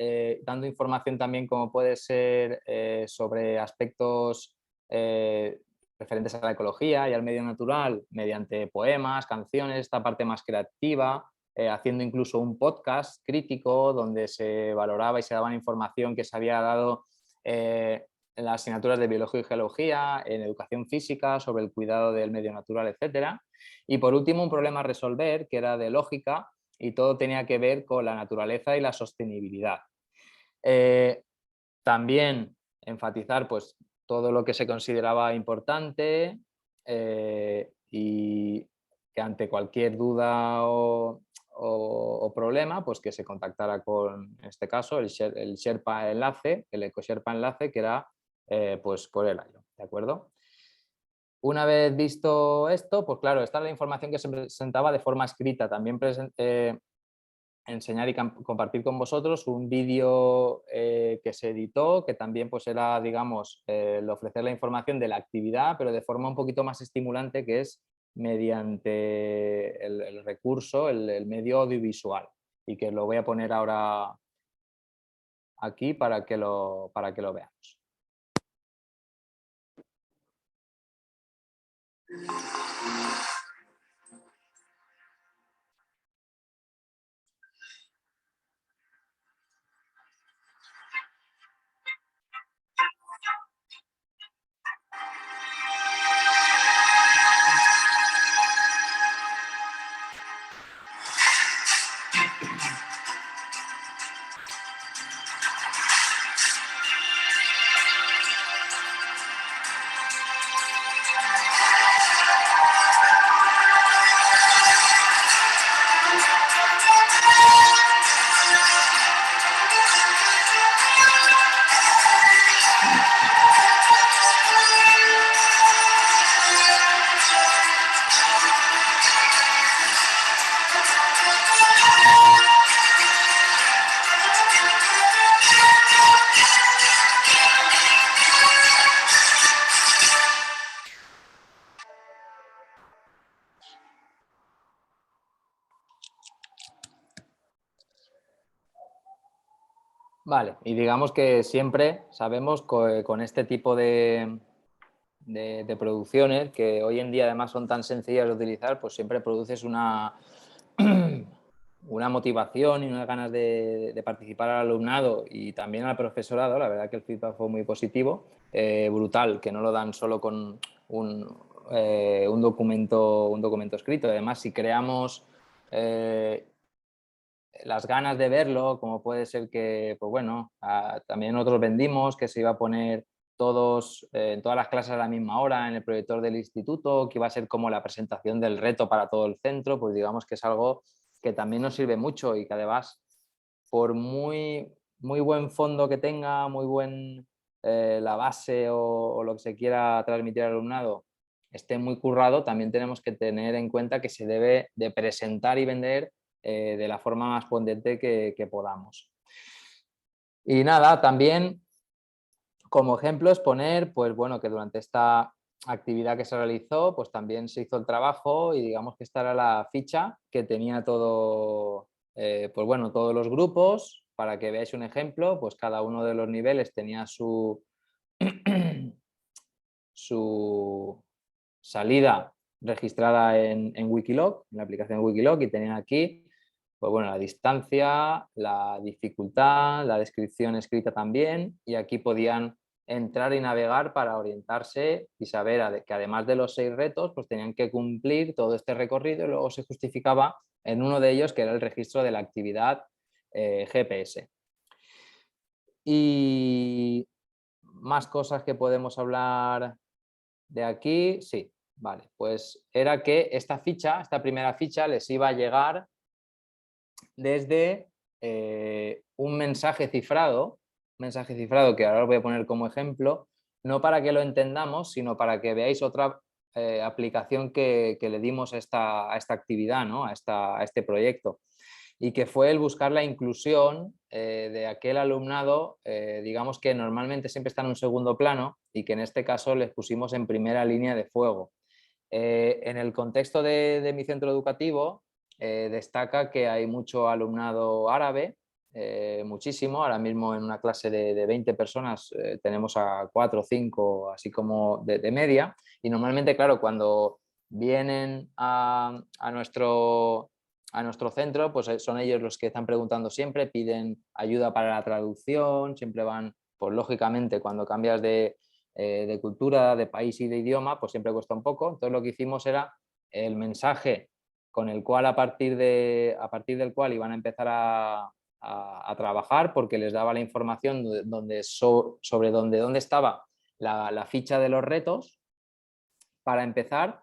dando información también como puede ser sobre aspectos referentes a la ecología y al medio natural, mediante poemas, canciones, esta parte más creativa, haciendo incluso un podcast crítico donde se valoraba y se daba información que se había dado en las asignaturas de biología y geología, en educación física, sobre el cuidado del medio natural, etc. Y por último, un problema a resolver que era de lógica, y todo tenía que ver con la naturaleza y la sostenibilidad. También enfatizar pues, todo lo que se consideraba importante y que ante cualquier duda o problema, pues que se contactara con, en este caso, el Sherpa Enlace, el EcoSherpa Enlace, que era pues por el año, ¿de acuerdo? Una vez visto esto, pues claro, esta es la información que se presentaba de forma escrita. También enseñar y compartir con vosotros un vídeo que se editó, que también pues era, digamos, el ofrecer la información de la actividad, pero de forma un poquito más estimulante, que es mediante el recurso, el medio audiovisual. Y que lo voy a poner ahora aquí para que lo veamos. Vale, y digamos que siempre sabemos que con este tipo de producciones, que hoy en día además son tan sencillas de utilizar, pues siempre produces una motivación y unas ganas de participar al alumnado y también al profesorado. La verdad que el feedback fue muy positivo, brutal, que no lo dan solo con un documento escrito. Además, si creamos las ganas de verlo, como puede ser que, pues bueno, también nosotros vendimos que se iba a poner todos en todas las clases a la misma hora en el proyector del instituto, que iba a ser como la presentación del reto para todo el centro. Pues digamos que es algo que también nos sirve mucho y que además, por muy buen fondo que tenga, muy buen la base o lo que se quiera transmitir al alumnado esté muy currado, también tenemos que tener en cuenta que se debe de presentar y vender de la forma más potente que podamos. Y nada, también como ejemplo es poner, pues bueno, que durante esta actividad que se realizó, pues también se hizo el trabajo y digamos que esta era la ficha que tenía todo, pues bueno, todos los grupos. Para que veáis un ejemplo, pues cada uno de los niveles tenía su salida registrada en Wikiloc, en la aplicación Wikiloc, y tenían aquí pues bueno, la distancia, la dificultad, la descripción escrita también, y aquí podían entrar y navegar para orientarse y saber que además de los 6 retos, pues tenían que cumplir todo este recorrido, y luego se justificaba en uno de ellos, que era el registro de la actividad GPS. Y más cosas que podemos hablar de aquí, sí, vale, pues era que esta primera ficha les iba a llegar desde un mensaje cifrado que ahora os voy a poner como ejemplo, no para que lo entendamos, sino para que veáis otra aplicación que le dimos a esta actividad, ¿no? a este proyecto, y que fue el buscar la inclusión de aquel alumnado, digamos que normalmente siempre está en un segundo plano y que en este caso les pusimos en primera línea de fuego. En el contexto de mi centro educativo destaca que hay mucho alumnado árabe, muchísimo. Ahora mismo en una clase de 20 personas tenemos a 4 o 5, así como de media. Y normalmente, claro, cuando vienen a nuestro centro, pues son ellos los que están preguntando siempre, piden ayuda para la traducción, siempre van, pues lógicamente cuando cambias de cultura, de país y de idioma, pues siempre cuesta un poco. Entonces lo que hicimos era el mensaje con el cual a partir del cual iban a empezar a trabajar, porque les daba la información sobre dónde estaba la ficha de los retos. Para empezar,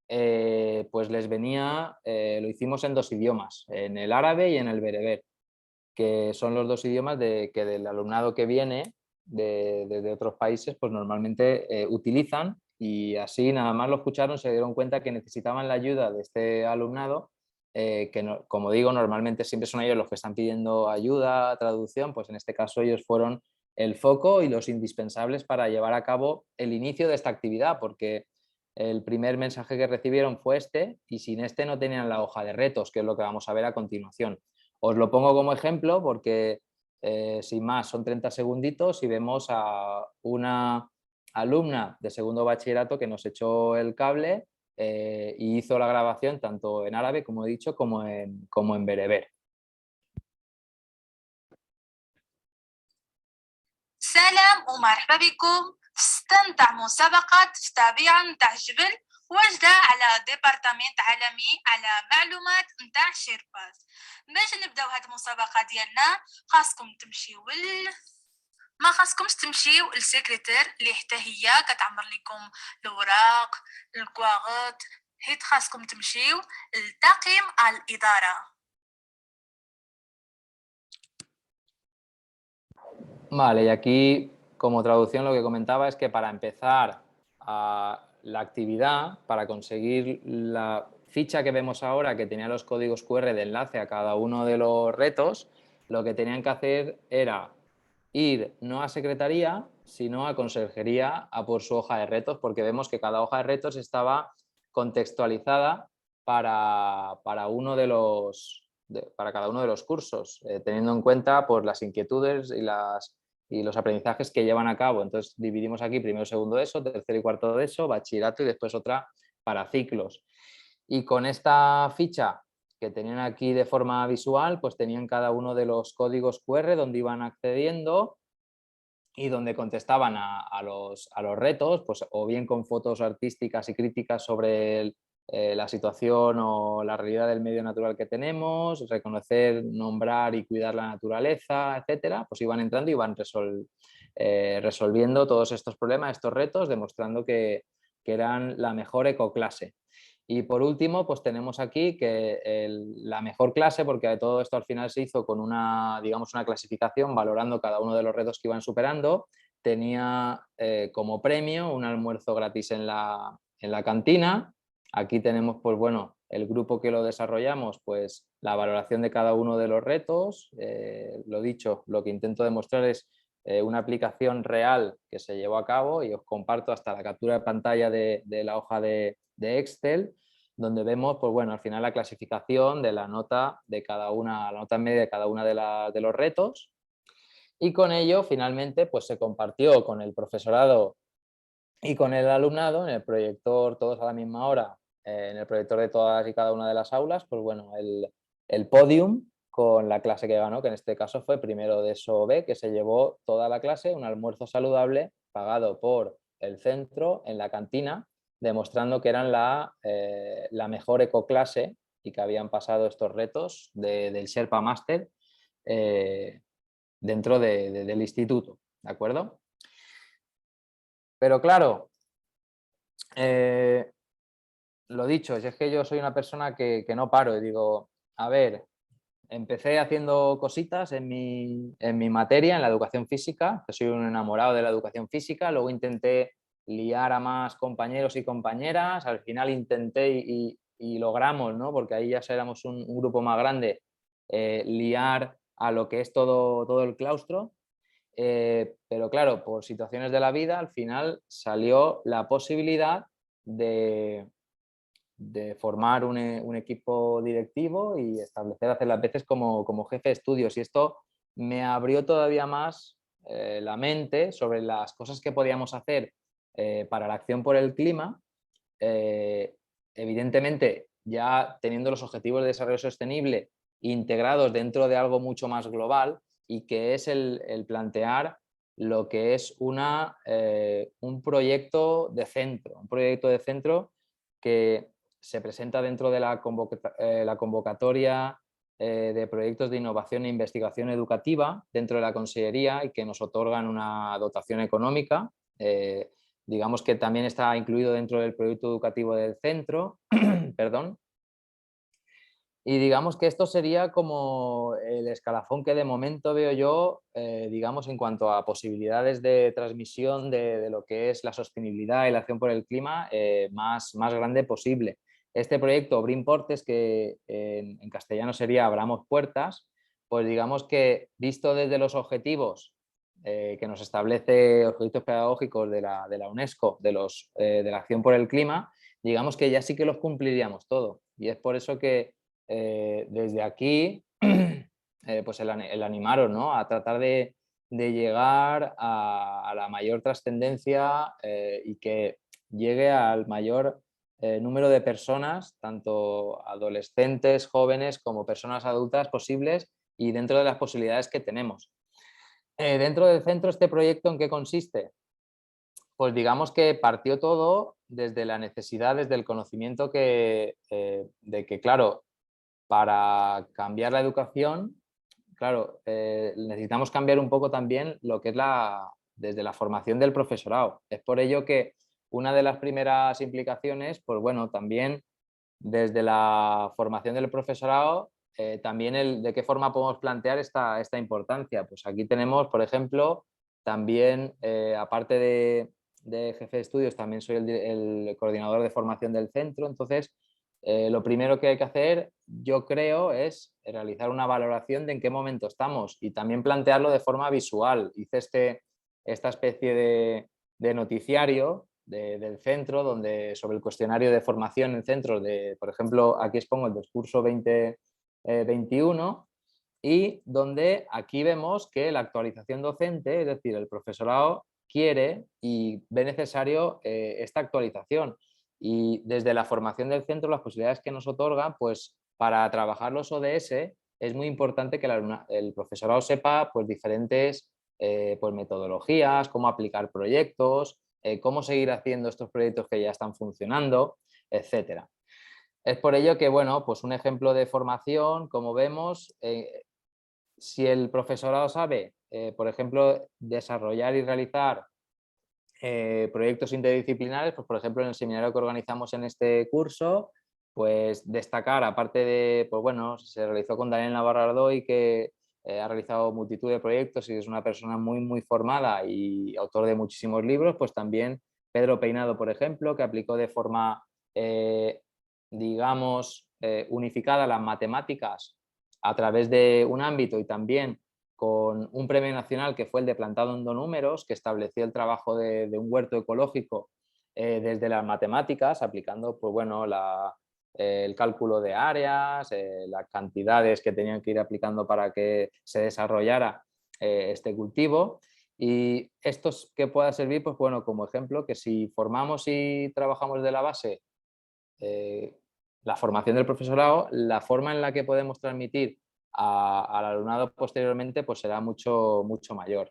pues les venía, lo hicimos en 2 idiomas, en el árabe y en el bereber, que son los 2 idiomas que del alumnado que viene de otros países, pues normalmente utilizan, y así nada más lo escucharon se dieron cuenta que necesitaban la ayuda de este alumnado, que no, como digo, normalmente siempre son ellos los que están pidiendo ayuda, traducción, pues en este caso ellos fueron el foco y los indispensables para llevar a cabo el inicio de esta actividad, porque el primer mensaje que recibieron fue este, y sin este no tenían la hoja de retos, que es lo que vamos a ver a continuación. Os lo pongo como ejemplo porque, sin más, son 30 segunditos y vemos a una alumna de segundo bachillerato que nos echó el cable y hizo la grabación tanto en árabe, como he dicho, como en bereber. سلام ومرحبا بكم في ستان تاع مسابقة طبيعة نتاع الجبل واجدة على ديبارتامنت عالمي على معلومات نتاع شيرباز. باش نبداو هاد المسابقة ديالنا خاصكم تمشيو ما خاصكمش تمشيو للسكرتير اللي حتى هي كتعمر لكم الوراق الكواغط، حيت خاصكم تمشيو لطاقم الإدارة. Vale, y aquí como traducción lo que comentaba es que para empezar la actividad, para conseguir la ficha que vemos ahora que tenía los códigos QR de enlace a cada uno de los retos, lo que tenían que hacer era ir no a secretaría, sino a conserjería a por su hoja de retos, porque vemos que cada hoja de retos estaba contextualizada para cada uno de los cursos, teniendo en cuenta pues, las inquietudes y los aprendizajes que llevan a cabo. Entonces dividimos aquí primero, segundo ESO, tercero y cuarto de ESO, bachillerato y después otra para ciclos. Y con esta ficha que tenían aquí de forma visual, pues tenían cada uno de los códigos QR donde iban accediendo y donde contestaban a los retos, pues o bien con fotos artísticas y críticas sobre la situación o la realidad del medio natural que tenemos, reconocer, nombrar y cuidar la naturaleza, etcétera, pues iban entrando y iban resolviendo todos estos problemas, estos retos, demostrando que eran la mejor ecoclase. Y por último, pues tenemos aquí que la mejor clase, porque todo esto al final se hizo con una clasificación valorando cada uno de los retos que iban superando, tenía como premio un almuerzo gratis en la cantina. Aquí tenemos, pues bueno, el grupo que lo desarrollamos, pues la valoración de cada uno de los retos. Lo dicho, lo que intento demostrar es una aplicación real que se llevó a cabo y os comparto hasta la captura de pantalla de la hoja de Excel, donde vemos, pues bueno, al final la clasificación de la nota de cada una, la nota media de cada una de los retos, y con ello finalmente pues se compartió con el profesorado y con el alumnado en el proyector, todos a la misma hora, en el proyector de todas y cada una de las aulas, pues bueno, el podium con la clase que ganó, que en este caso fue primero de ESO B, que se llevó toda la clase un almuerzo saludable pagado por el centro en la cantina, demostrando que eran la mejor ecoclase y que habían pasado estos retos del Sherpa Master dentro del instituto, ¿de acuerdo? Pero claro, lo dicho, es que yo soy una persona que no paro y digo, a ver, empecé haciendo cositas en mi materia, en la educación física, que soy un enamorado de la educación física. Luego intenté liar a más compañeros y compañeras. Al final intenté y logramos, ¿no? Porque ahí ya éramos un grupo más grande, liar a lo que es todo el claustro. Pero claro, por situaciones de la vida, al final salió la posibilidad de formar un equipo directivo y establecer, hacer las veces como jefe de estudios. Y esto me abrió todavía más la mente sobre las cosas que podíamos hacer para la acción por el clima. Evidentemente, ya teniendo los objetivos de desarrollo sostenible integrados dentro de algo mucho más global, y que es el plantear lo que es un proyecto de centro que se presenta dentro de la convocatoria de proyectos de innovación e investigación educativa dentro de la Consellería, y que nos otorgan una dotación económica. Digamos que también está incluido dentro del proyecto educativo del centro. Perdón. Y digamos que esto sería como el escalafón que de momento veo yo, digamos, en cuanto a posibilidades de transmisión de lo que es la sostenibilidad y la acción por el clima más grande posible. Este proyecto Brimportes, que en castellano sería Abramos Puertas, pues digamos que visto desde los objetivos que nos establece, objetivos pedagógicos de la UNESCO, de la acción por el clima, digamos que ya sí que los cumpliríamos todo. Y es por eso que desde aquí, pues el animaros, ¿no? A tratar de llegar a la mayor trascendencia y que llegue al mayor número de personas, tanto adolescentes, jóvenes como personas adultas posibles, y dentro de las posibilidades que tenemos. Dentro del centro, ¿este proyecto en qué consiste? Pues digamos que partió todo desde la necesidad, desde el conocimiento de que, claro, para cambiar la educación, claro, necesitamos cambiar un poco también lo que es desde la formación del profesorado. Es por ello que una de las primeras implicaciones, pues bueno, también desde la formación del profesorado, también de qué forma podemos plantear esta importancia. Pues aquí tenemos, por ejemplo, también, aparte de jefe de estudios, también soy el coordinador de formación del centro. Entonces, lo primero que hay que hacer, yo creo, es realizar una valoración de en qué momento estamos y también plantearlo de forma visual. Hice esta especie de noticiario del centro, sobre el cuestionario de formación en centros, por ejemplo, aquí expongo el discurso 2021, y donde aquí vemos que la actualización docente, es decir, el profesorado quiere y ve necesario esta actualización. Y desde la formación del centro, las posibilidades que nos otorgan, pues para trabajar los ODS es muy importante que el profesorado sepa pues diferentes pues metodologías, cómo aplicar proyectos, cómo seguir haciendo estos proyectos que ya están funcionando, etcétera. Es por ello que, bueno, pues un ejemplo de formación, como vemos, si el profesorado sabe, por ejemplo, desarrollar y realizar proyectos interdisciplinares, pues por ejemplo en el seminario que organizamos en este curso, pues destacar, aparte de, pues bueno, se realizó con Daniel Navarro Ardoy, que ha realizado multitud de proyectos y es una persona muy formada y autor de muchísimos libros, pues también Pedro Peinado, por ejemplo, que aplicó de forma, digamos, unificada las matemáticas a través de un ámbito, y también con un premio nacional que fue el de Plantado Números, que estableció el trabajo de un huerto ecológico desde las matemáticas, aplicando pues, bueno, el cálculo de áreas, las cantidades que tenían que ir aplicando para que se desarrollara este cultivo. Y esto que pueda servir, pues bueno, como ejemplo, que si formamos y trabajamos de la base la formación del profesorado, la forma en la que podemos transmitir al alumnado posteriormente pues será mucho mayor.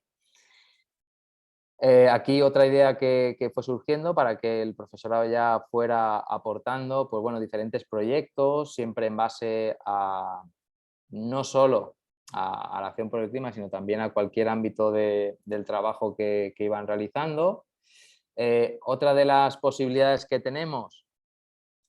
Aquí otra idea que fue surgiendo para que el profesorado ya fuera aportando pues bueno, diferentes proyectos, siempre en base a no solo a la acción por el clima, sino también a cualquier ámbito del trabajo que iban realizando. Otra de las posibilidades que tenemos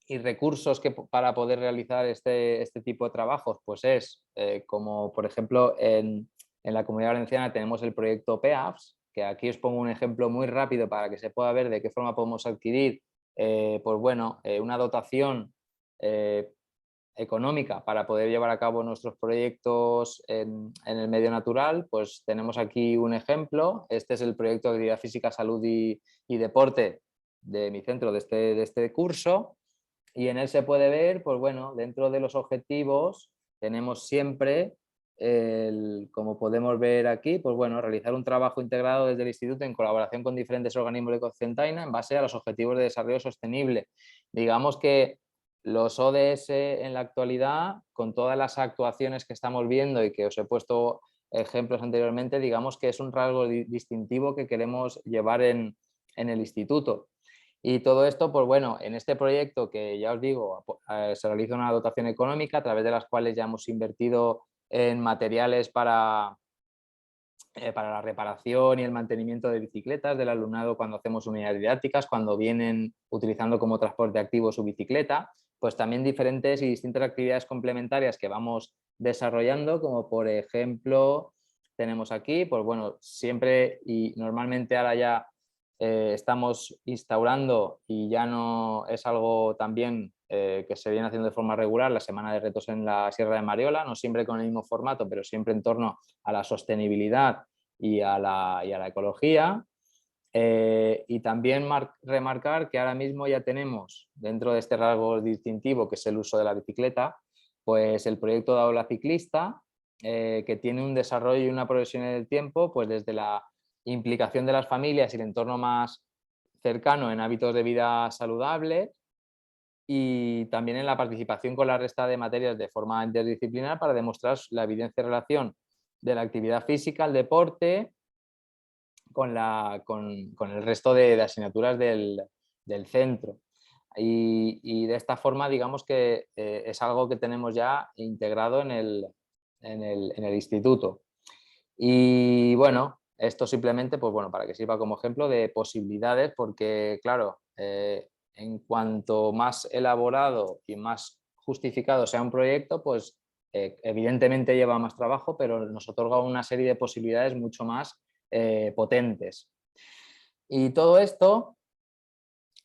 y recursos para poder realizar este tipo de trabajos, pues es como por ejemplo en la Comunidad Valenciana tenemos el proyecto PEAFS, que aquí os pongo un ejemplo muy rápido para que se pueda ver de qué forma podemos adquirir pues bueno, una dotación económica para poder llevar a cabo nuestros proyectos en el medio natural. Pues tenemos aquí un ejemplo. Este es el proyecto de Actividad Física, Salud y Deporte de mi centro de este curso, y en él se puede ver, pues bueno, dentro de los objetivos tenemos siempre, como podemos ver aquí, pues bueno, realizar un trabajo integrado desde el instituto en colaboración con diferentes organismos de Ecocentaina en base a los objetivos de desarrollo sostenible. Digamos que los ODS en la actualidad, con todas las actuaciones que estamos viendo y que os he puesto ejemplos anteriormente, digamos que es un rasgo distintivo que queremos llevar en el instituto. Y todo esto, pues bueno, en este proyecto que ya os digo, se realiza una dotación económica a través de las cuales ya hemos invertido en materiales para la reparación y el mantenimiento de bicicletas del alumnado cuando hacemos unidades didácticas, cuando vienen utilizando como transporte activo su bicicleta, pues también diferentes y distintas actividades complementarias que vamos desarrollando, como por ejemplo tenemos aquí, pues bueno, siempre y normalmente ahora ya estamos instaurando, y ya no es algo también que se viene haciendo de forma regular, la semana de retos en la Sierra de Mariola, no siempre con el mismo formato, pero siempre en torno a la sostenibilidad y a la ecología. Y también remarcar que ahora mismo ya tenemos, dentro de este rasgo distintivo que es el uso de la bicicleta, pues el proyecto de Aula Ciclista, que tiene un desarrollo y una progresión en el tiempo, pues desde la implicación de las familias y el entorno más cercano en hábitos de vida saludables, y también en la participación con la resta de materias de forma interdisciplinar para demostrar la evidencia en relación de la actividad física, el deporte, con el resto de asignaturas del centro. Y de esta forma, digamos que es algo que tenemos ya integrado en el instituto. Y bueno, esto simplemente, pues bueno, para que sirva como ejemplo de posibilidades, porque claro, en cuanto más elaborado y más justificado sea un proyecto, pues evidentemente lleva más trabajo, pero nos otorga una serie de posibilidades mucho más potentes. Y todo esto,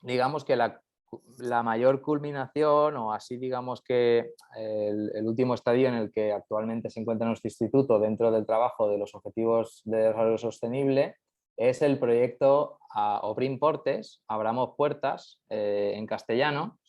digamos que la mayor culminación, o así digamos que el último estadio en el que actualmente se encuentra nuestro instituto dentro del trabajo de los objetivos de desarrollo sostenible, es el proyecto Obrim Portes, Abramos Puertas, en castellano,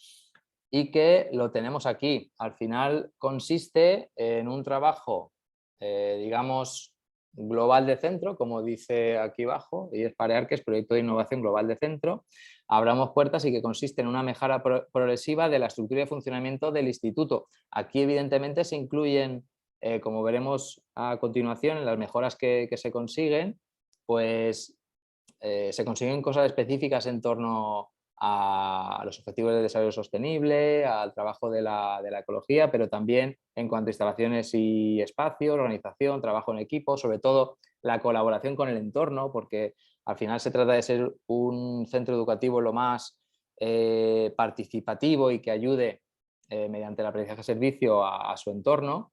y que lo tenemos aquí. Al final consiste en un trabajo, digamos, global de centro, como dice aquí abajo, y es PAREAR, que es Proyecto de Innovación Global de Centro, Abramos Puertas, y que consiste en una mejora progresiva de la estructura y funcionamiento del instituto. Aquí evidentemente se incluyen, como veremos a continuación, en las mejoras que se consiguen, pues se consiguen cosas específicas en torno a los objetivos de desarrollo sostenible, al trabajo de la ecología, pero también en cuanto a instalaciones y espacios, organización, trabajo en equipo, sobre todo la colaboración con el entorno, porque al final se trata de ser un centro educativo lo más participativo y que ayude mediante el aprendizaje-servicio a su entorno.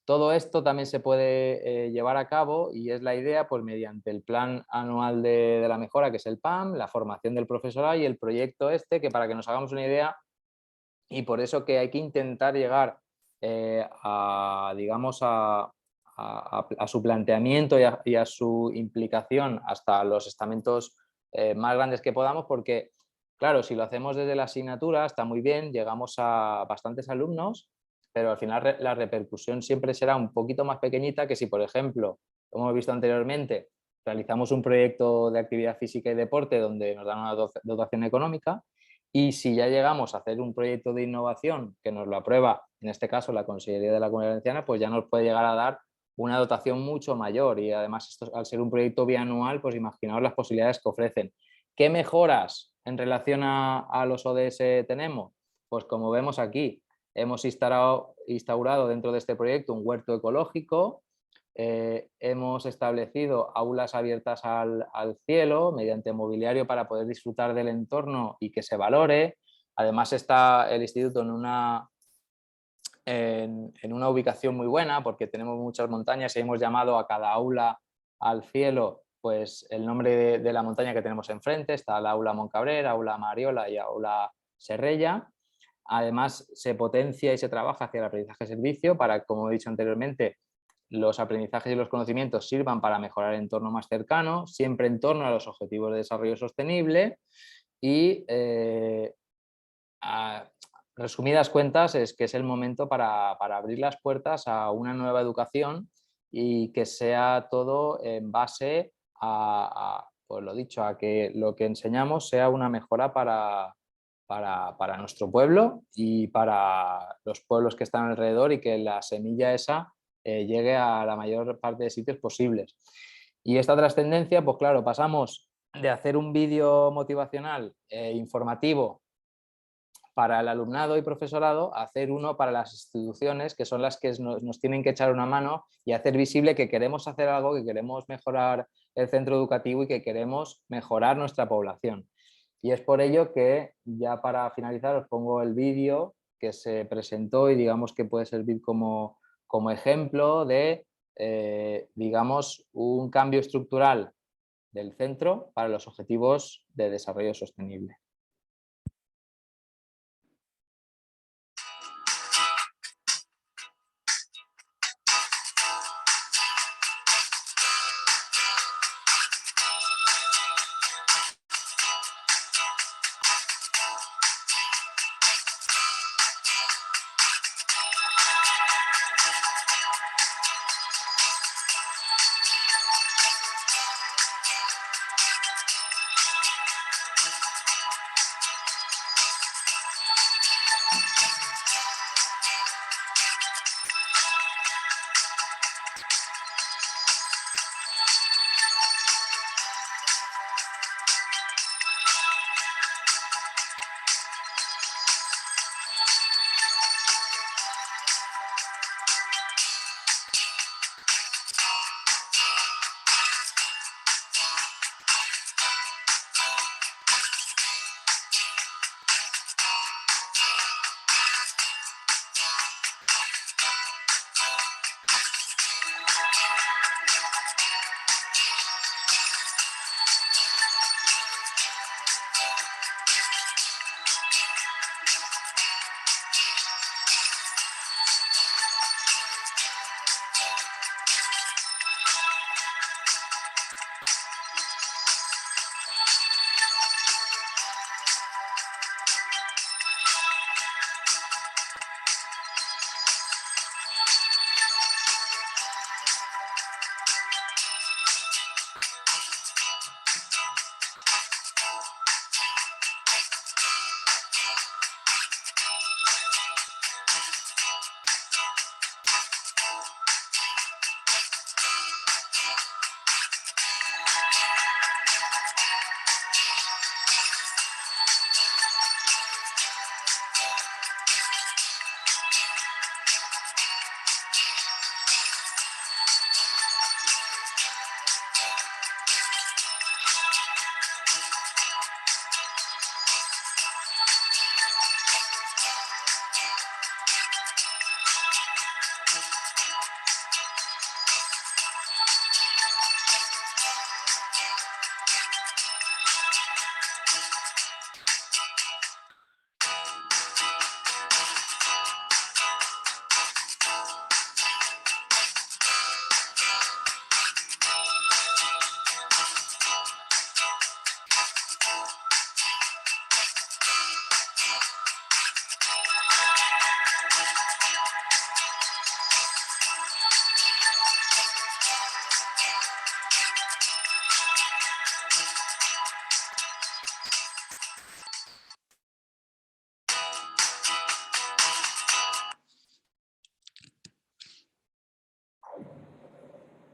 Todo esto también se puede llevar a cabo, y es la idea, pues mediante el plan anual de la mejora, que es el PAM, la formación del profesorado y el proyecto este, que para que nos hagamos una idea, y por eso que hay que intentar llegar digamos, a su planteamiento y a su implicación hasta los estamentos más grandes que podamos, porque claro, si lo hacemos desde la asignatura está muy bien, llegamos a bastantes alumnos, pero al final la repercusión siempre será un poquito más pequeñita que si, por ejemplo, como hemos visto anteriormente, realizamos un proyecto de actividad física y deporte donde nos dan una dotación económica, y si ya llegamos a hacer un proyecto de innovación que nos lo aprueba, en este caso la Consellería de la Comunidad Valenciana, pues ya nos puede llegar a dar una dotación mucho mayor, y además esto, al ser un proyecto bianual, pues imaginaos las posibilidades que ofrecen. ¿Qué mejoras en relación a los ODS tenemos? Pues como vemos aquí, hemos instaurado dentro de este proyecto un huerto ecológico, hemos establecido aulas abiertas al cielo mediante mobiliario para poder disfrutar del entorno y que se valore. Además está el instituto en una ubicación muy buena porque tenemos muchas montañas y hemos llamado a cada aula al cielo pues el nombre de la montaña que tenemos enfrente. Está la aula Moncabrera, aula Mariola y aula Serrella. Además se potencia y se trabaja hacia el aprendizaje-servicio para, como he dicho anteriormente, los aprendizajes y los conocimientos sirvan para mejorar el entorno más cercano, siempre en torno a los objetivos de desarrollo sostenible y resumidas cuentas es que es el momento para abrir las puertas a una nueva educación y que sea todo en base pues lo dicho, a que lo que enseñamos sea una mejora para nuestro pueblo y para los pueblos que están alrededor y que la semilla esa llegue a la mayor parte de sitios posibles. Y esta trascendencia, pues claro, pasamos de hacer un vídeo motivacional informativo para el alumnado y profesorado a hacer uno para las instituciones, que son las que nos tienen que echar una mano y hacer visible que queremos hacer algo, que queremos mejorar el centro educativo y que queremos mejorar nuestra población. Y es por ello que, ya para finalizar, os pongo el vídeo que se presentó y digamos que puede servir como ejemplo de, digamos, un cambio estructural del centro para los objetivos de desarrollo sostenible.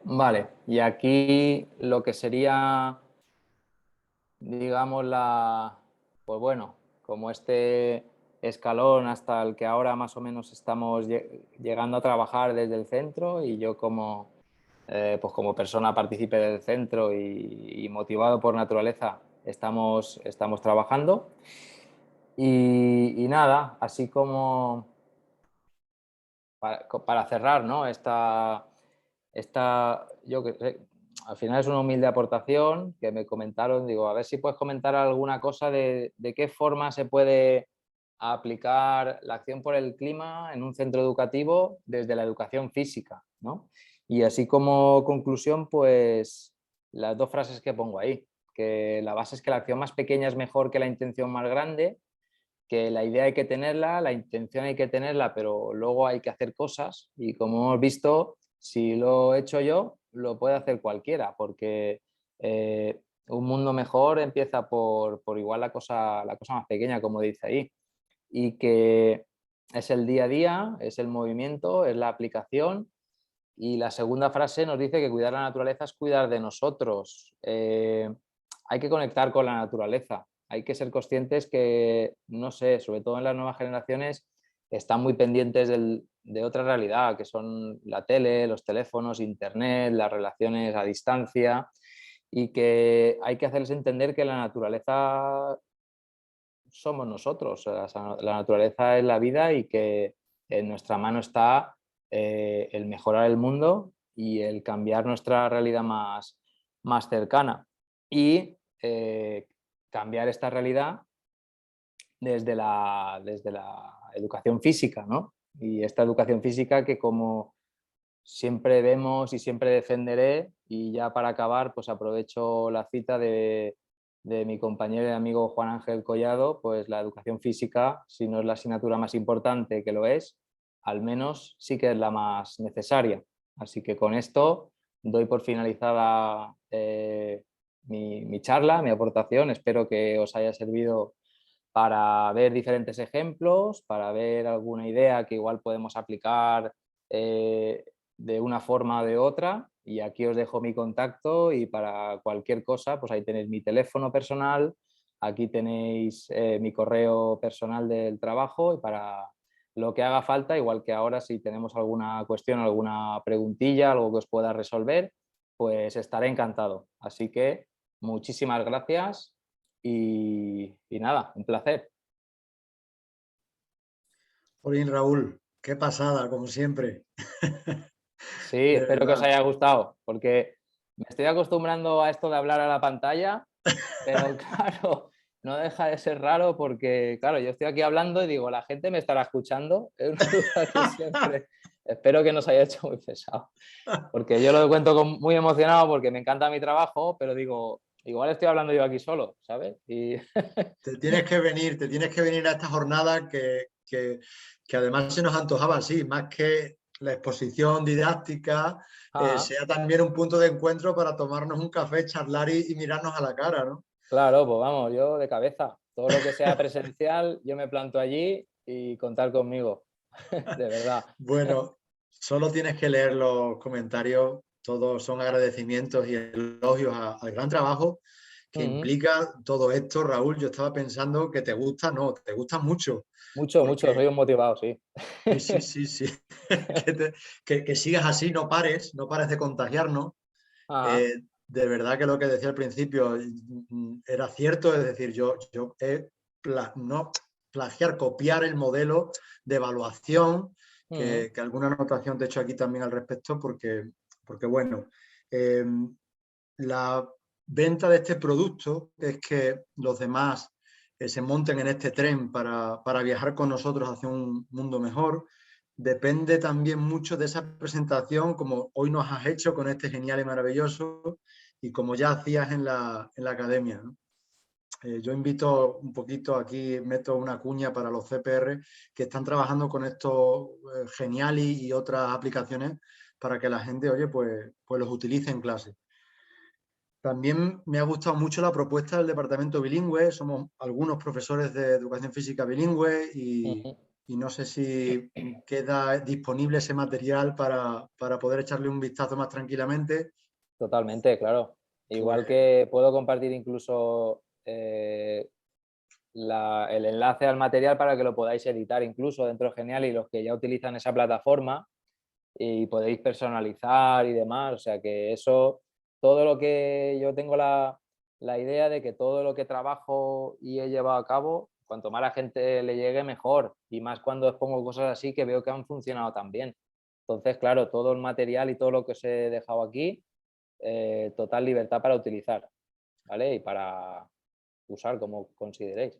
Vale, y aquí lo que sería, digamos, pues bueno, como este escalón hasta el que ahora más o menos estamos llegando a trabajar desde el centro y yo pues como persona partícipe del centro y motivado por naturaleza estamos trabajando. Y nada, así como para cerrar, ¿no? Yo que sé, al final es una humilde aportación que me comentaron, digo, a ver si puedes comentar alguna cosa de qué forma se puede aplicar la acción por el clima en un centro educativo desde la educación física, ¿no? Y así como conclusión, pues las dos frases que pongo ahí, que la base es que la acción más pequeña es mejor que la intención más grande, que la idea hay que tenerla, la intención hay que tenerla, pero luego hay que hacer cosas y como hemos visto, si lo he hecho yo, lo puede hacer cualquiera, porque un mundo mejor empieza por igual la cosa más pequeña, como dice ahí, y que es el día a día, es el movimiento, es la aplicación. Y la segunda frase nos dice que cuidar la naturaleza es cuidar de nosotros. Hay que conectar con la naturaleza. Hay que ser conscientes que, no sé, sobre todo en las nuevas generaciones, están muy pendientes de otra realidad, que son la tele, los teléfonos, internet, las relaciones a distancia, y que hay que hacerles entender que la naturaleza somos nosotros. O sea, la naturaleza es la vida y que en nuestra mano está el mejorar el mundo y el cambiar nuestra realidad más cercana. Y cambiar esta realidad desde la educación física, ¿no? Y esta educación física que, como siempre vemos y siempre defenderé, y ya para acabar, pues aprovecho la cita de mi compañero y amigo Juan Ángel Collado, pues la educación física, si no es la asignatura más importante, que lo es, al menos sí que es la más necesaria. Así que con esto doy por finalizada mi charla, mi aportación. Espero que os haya servido para ver diferentes ejemplos, para ver alguna idea que igual podemos aplicar de una forma o de otra. Y aquí os dejo mi contacto y para cualquier cosa, pues ahí tenéis mi teléfono personal, aquí tenéis mi correo personal del trabajo y para lo que haga falta, igual que ahora, si tenemos alguna cuestión, alguna preguntilla, algo que os pueda resolver, pues estaré encantado. Así que muchísimas gracias y nada, un placer. Jolín, Raúl, qué pasada, como siempre. Sí, De espero que os verdad. haya gustado, porque me estoy acostumbrando a esto de hablar a la pantalla, pero claro, no deja de ser raro porque, claro, yo estoy aquí hablando y digo, la gente me estará escuchando. Es una duda que siempre... Espero que no se haya hecho muy pesado, porque yo lo cuento muy emocionado porque me encanta mi trabajo, pero digo, igual estoy hablando yo aquí solo, ¿sabes? Y... Te tienes que venir a esta jornada que además se nos antojaba así, más que la exposición didáctica, Ah, sea también un punto de encuentro para tomarnos un café, charlar y mirarnos a la cara, ¿no? claro, pues vamos, yo de cabeza. Todo lo que sea presencial, yo me planto allí y contar conmigo, de verdad. Bueno, solo tienes que leer los comentarios, todos son agradecimientos y elogios al gran trabajo que Ujú. implica todo esto, Raúl. Yo estaba pensando que te gusta, no, te gusta mucho, Mucho, mucho, soy porque un motivado, sí. sí, sí, sí, sí. Que sigas así, no pares de contagiarnos. Ah, Eh, de verdad que lo que decía al principio era cierto, es decir, yo no plagiar, copiar el modelo de evaluación, ujú, que alguna anotación te he hecho aquí también al respecto, porque bueno, eh, la venta de este producto es que los demás se monten en este tren para viajar con nosotros hacia un mundo mejor. Depende también mucho de esa presentación, como hoy nos has hecho con este genial y maravilloso, y como ya hacías en la academia, ¿no? Yo invito un poquito aquí, meto una cuña para los CPR que están trabajando con estos Geniali y otras aplicaciones para que la gente, oye, pues los utilice en clase. También me ha gustado mucho la propuesta del departamento bilingüe. Somos algunos profesores de educación física bilingüe ujú. y no sé si queda disponible ese material para poder echarle un vistazo más tranquilamente. Totalmente, claro. Igual Pues que puedo compartir incluso el enlace al material para que lo podáis editar incluso dentro de Genial y los que ya utilizan esa plataforma y podéis personalizar y demás. O sea que eso, todo lo que yo tengo la idea de que todo lo que trabajo y he llevado a cabo, cuanto más la gente le llegue, mejor. Y más cuando expongo cosas así que veo que han funcionado tan bien. Entonces, claro, todo el material y todo lo que os he dejado aquí, total libertad para utilizar, ¿vale? Y para usar como consideréis.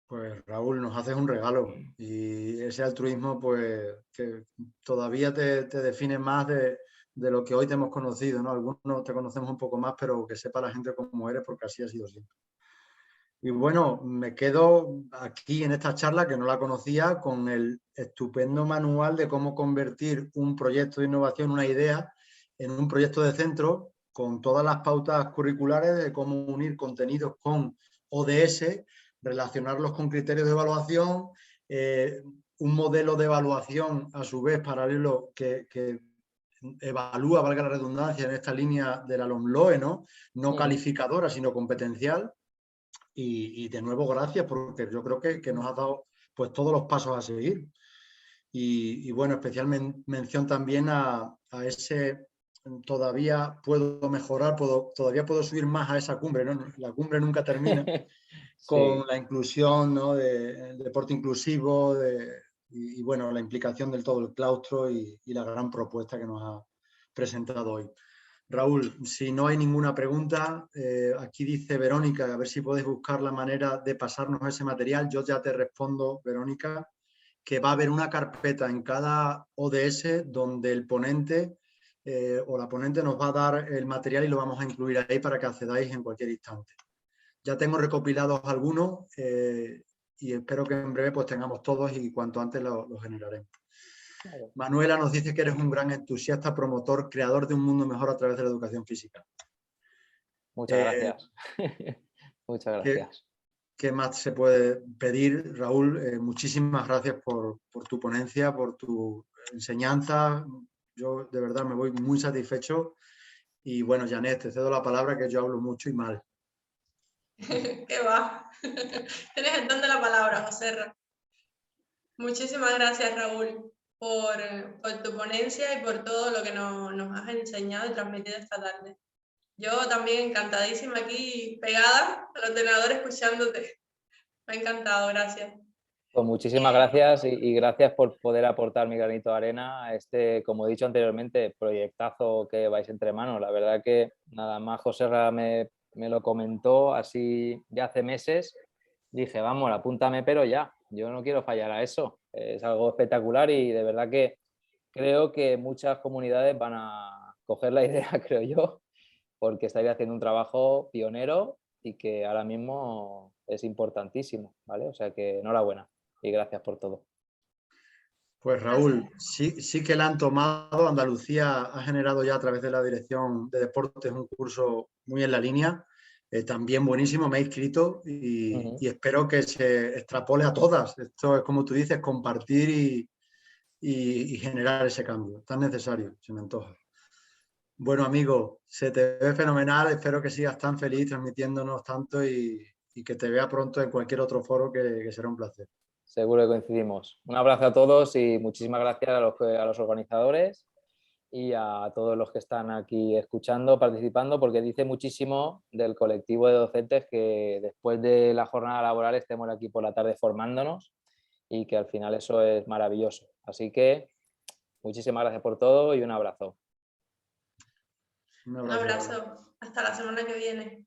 Pues Raúl, nos haces un regalo y ese altruismo pues que todavía te define más de lo que hoy te hemos conocido, ¿no? Algunos te conocemos un poco más, pero que sepa la gente cómo eres porque así ha sido siempre. Y bueno, me quedo aquí en esta charla que no la conocía con el estupendo manual de cómo convertir un proyecto de innovación, una idea, en un proyecto de centro con todas las pautas curriculares de cómo unir contenidos con ODS, relacionarlos con criterios de evaluación, un modelo de evaluación a su vez paralelo que evalúa, valga la redundancia, en esta línea de la LOMLOE, ¿no? No calificadora, sino competencial. Y de nuevo, gracias, porque yo creo que nos has dado pues, todos los pasos a seguir. Y bueno, especial mención también a ese todavía puedo mejorar, todavía puedo subir más a esa cumbre, ¿no? La cumbre nunca termina con la inclusión, ¿no? El deporte inclusivo y bueno, la implicación del todo el claustro y la gran propuesta que nos ha presentado hoy. Raúl, si no hay ninguna pregunta, aquí dice Verónica, a ver si podéis buscar la manera de pasarnos ese material. Yo ya te respondo, Verónica, que va a haber una carpeta en cada ODS donde el ponente o la ponente nos va a dar el material y lo vamos a incluir ahí para que accedáis en cualquier instante. Ya tengo recopilados algunos y espero que en breve pues tengamos todos y cuanto antes los generaremos. Manuela nos dice que eres un gran entusiasta, promotor, creador de un mundo mejor a través de la educación física. Muchas gracias. Muchas gracias. ¿Qué más se puede pedir, Raúl? Muchísimas gracias por tu ponencia, por tu enseñanza. Yo de verdad me voy muy satisfecho. Y bueno, Janet, te cedo la palabra, que yo hablo mucho y mal. ¿Qué va? Tienes el don de la palabra, Joserra. Muchísimas gracias, Raúl, por tu ponencia y por todo lo que nos has enseñado y transmitido esta tarde. Yo también encantadísima aquí, pegada al ordenador, escuchándote. Me ha encantado, gracias. Pues muchísimas gracias y gracias por poder aportar mi granito de arena a este, como he dicho anteriormente, proyectazo que vais entre manos. La verdad que nada más Joserra me lo comentó así ya hace meses. Dije, vamos, apúntame, pero ya. Yo no quiero fallar a eso. Es algo espectacular y de verdad que creo que muchas comunidades van a coger la idea, creo yo, porque estáis haciendo un trabajo pionero y que ahora mismo es importantísimo, ¿vale? O sea que enhorabuena y gracias por todo. Pues Raúl, sí que la han tomado. Andalucía ha generado ya a través de la Dirección de Deportes un curso muy en la línea, también buenísimo, me he inscrito y espero que se extrapole a todas. Esto es, como tú dices, compartir y generar ese cambio tan necesario, se me antoja. Bueno, amigo, se te ve fenomenal, espero que sigas tan feliz transmitiéndonos tanto y que te vea pronto en cualquier otro foro que será un placer. Seguro que coincidimos. Un abrazo a todos y muchísimas gracias a los organizadores y a todos los que están aquí escuchando, participando, porque dice muchísimo del colectivo de docentes que después de la jornada laboral estemos aquí por la tarde formándonos y que al final eso es maravilloso. Así que muchísimas gracias por todo y un abrazo. Un abrazo. Hasta la semana que viene.